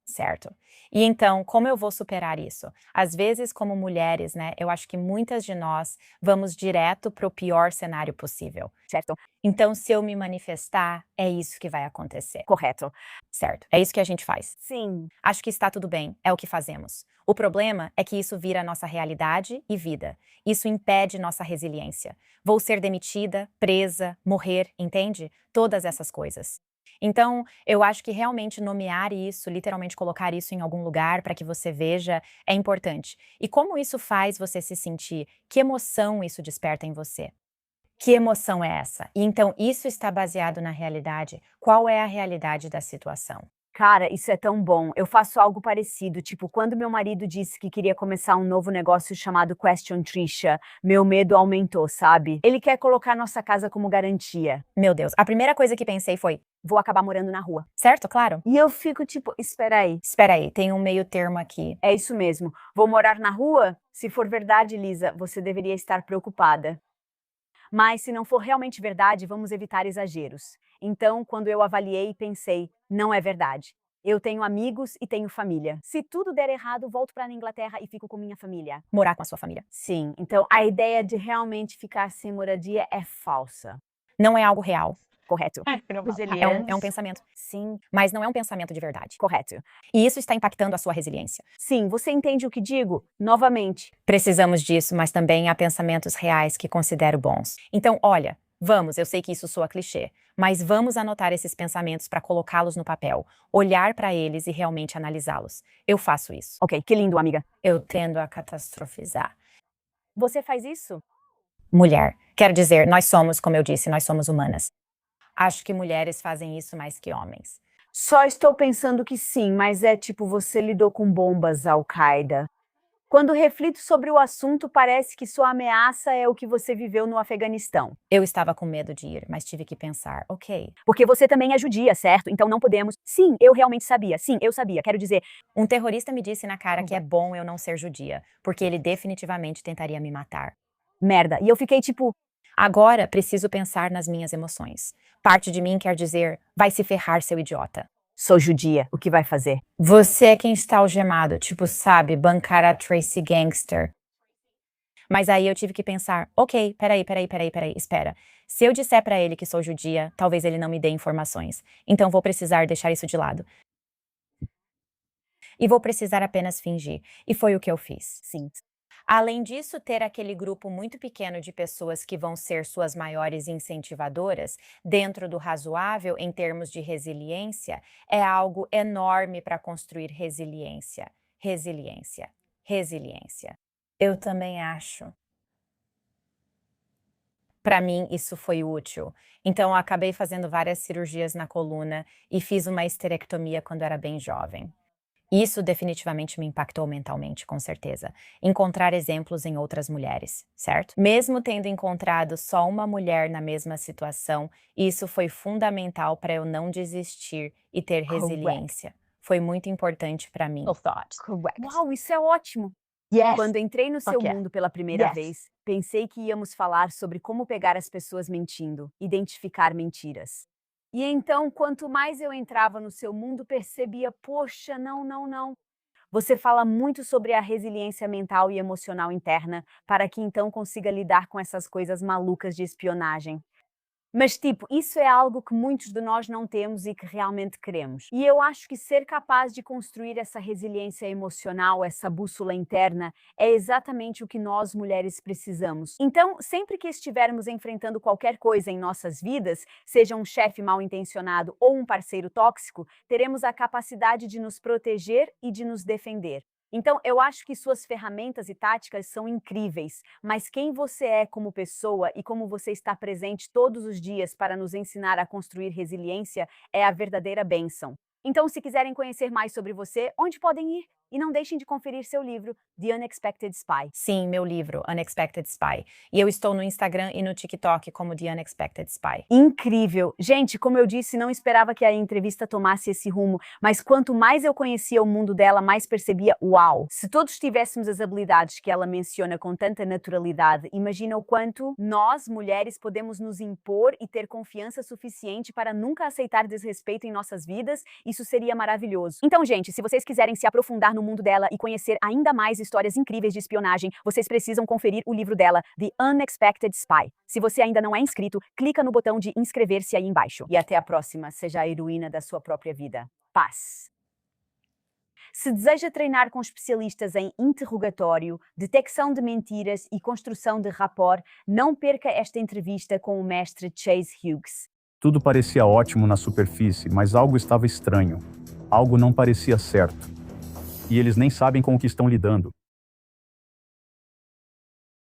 Certo. E então, como eu vou superar isso? Às vezes, como mulheres, né, eu acho que muitas de nós vamos direto para o pior cenário possível. Certo? Então, se eu me manifestar, é isso que vai acontecer. Correto. Certo. É isso que a gente faz. Sim. Acho que está tudo bem, é o que fazemos. O problema é que isso vira nossa realidade e vida. Isso impede nossa resiliência. Vou ser demitida, presa, morrer, entende? Todas essas coisas. Então, eu acho que realmente nomear isso, literalmente colocar isso em algum lugar para que você veja, é importante. E como isso faz você se sentir? Que emoção isso desperta em você? Que emoção é essa? E então, isso está baseado na realidade. Qual é a realidade da situação? Cara, isso é tão bom. Eu faço algo parecido. Tipo, quando meu marido disse que queria começar um novo negócio chamado Question Trisha, meu medo aumentou, sabe? Ele quer colocar nossa casa como garantia. Meu Deus, a primeira coisa que pensei foi, Vou acabar morando na rua. certo, claro? E eu fico tipo, espera aí. Espera aí, tem um meio termo aqui. É isso mesmo. Vou morar na rua? Se for verdade, Lisa, você deveria estar preocupada. Mas se não for realmente verdade, vamos evitar exageros. Então, quando eu avaliei, pensei, não é verdade. Eu tenho amigos e tenho família. Se tudo der errado, volto para a Inglaterra e fico com minha família. Morar com a sua família. Sim, então a ideia de realmente ficar sem moradia é falsa. Não é algo real. Correto. É um pensamento. Sim, Mas não é um pensamento de verdade. correto. E isso está impactando a sua resiliência. Sim, você entende o que digo? Novamente. Precisamos disso, mas também há pensamentos reais que considero bons. Então, olha, vamos, eu sei que isso soa clichê, mas vamos anotar esses pensamentos para colocá-los no papel, olhar para eles e realmente analisá-los. Eu faço isso. Ok, que lindo, amiga. Eu tendo a catastrofizar. Você faz isso? Mulher. Quero dizer, nós somos, como eu disse, nós somos humanas. Acho que mulheres fazem isso mais que homens. Só estou pensando que sim, mas é tipo você lidou com bombas, Al-Qaeda. Quando reflito sobre o assunto, parece que sua ameaça é o que você viveu no Afeganistão. Eu estava com medo de ir, mas tive que pensar, ok. Porque você também é judia, certo? Então não podemos. Sim, eu realmente sabia. Sim, eu sabia. Quero dizer, Um terrorista me disse na cara que é bom eu não ser judia, porque ele definitivamente tentaria me matar. merda. E eu fiquei tipo, Agora preciso pensar nas minhas emoções. Parte de mim quer dizer, vai se ferrar, seu idiota. sou judia, o que vai fazer? Você é quem está algemado, tipo, sabe, bancar a Tracy Gangster. Mas aí eu tive que pensar, ok, peraí, espera. Se eu disser pra ele que sou judia, talvez ele não me dê informações. Então vou precisar deixar isso de lado. E vou precisar apenas fingir. E foi o que eu fiz. Sim. Além disso, ter aquele grupo muito pequeno de pessoas que vão ser suas maiores incentivadoras, dentro do razoável em termos de resiliência, é algo enorme para construir resiliência. Resiliência. Resiliência. Eu também acho. Para mim, isso foi útil. Então, eu acabei fazendo várias cirurgias na coluna e fiz uma esterectomia quando era bem jovem. Isso definitivamente me impactou mentalmente, com certeza. Encontrar exemplos em outras mulheres, certo? Mesmo tendo encontrado só uma mulher na mesma situação, isso foi fundamental para eu não desistir e ter Correct. resiliência. Foi muito importante para mim. Correct. Uau, isso é ótimo. Yes. Quando entrei no seu Fuck yeah. mundo pela primeira Yes. vez, pensei que íamos falar sobre como pegar as pessoas mentindo, identificar mentiras. E então, quanto mais eu entrava no seu mundo, percebia, poxa, não, não, não. Você fala muito sobre a resiliência mental e emocional interna para que então consiga lidar com essas coisas malucas de espionagem. Mas, tipo, isso é algo que muitos de nós não temos e que realmente queremos. E eu acho que ser capaz de construir essa resiliência emocional, essa bússola interna, é exatamente o que nós mulheres precisamos. Então, sempre que estivermos enfrentando qualquer coisa em nossas vidas, seja um chefe mal intencionado ou um parceiro tóxico, teremos a capacidade de nos proteger e de nos defender. Então, eu acho que suas ferramentas e táticas são incríveis, mas quem você é como pessoa e como você está presente todos os dias para nos ensinar a construir resiliência é a verdadeira bênção. Então, se quiserem conhecer mais sobre você, onde podem ir? E não deixem de conferir seu livro, The Unexpected Spy. Sim, meu livro, Unexpected Spy. E eu estou no Instagram e no TikTok como The Unexpected Spy. Incrível! Gente, como eu disse, não esperava que a entrevista tomasse esse rumo, mas quanto mais eu conhecia o mundo dela, mais percebia, uau! Se todos tivéssemos as habilidades que ela menciona com tanta naturalidade, imagina o quanto nós, mulheres, podemos nos impor e ter confiança suficiente para nunca aceitar desrespeito em nossas vidas. Isso seria maravilhoso. Então, gente, se vocês quiserem se aprofundar no mundo dela e conhecer ainda mais histórias incríveis de espionagem, vocês precisam conferir o livro dela, The Unexpected Spy. Se você ainda não é inscrito, clica no botão de inscrever-se aí embaixo. E até a próxima, seja a heroína da sua própria vida. Paz! Se deseja treinar com especialistas em interrogatório, detecção de mentiras e construção de rapport, não perca esta entrevista com o mestre Chase Hughes. Tudo parecia ótimo na superfície, mas algo estava estranho. Algo não parecia certo. E eles nem sabem com o que estão lidando.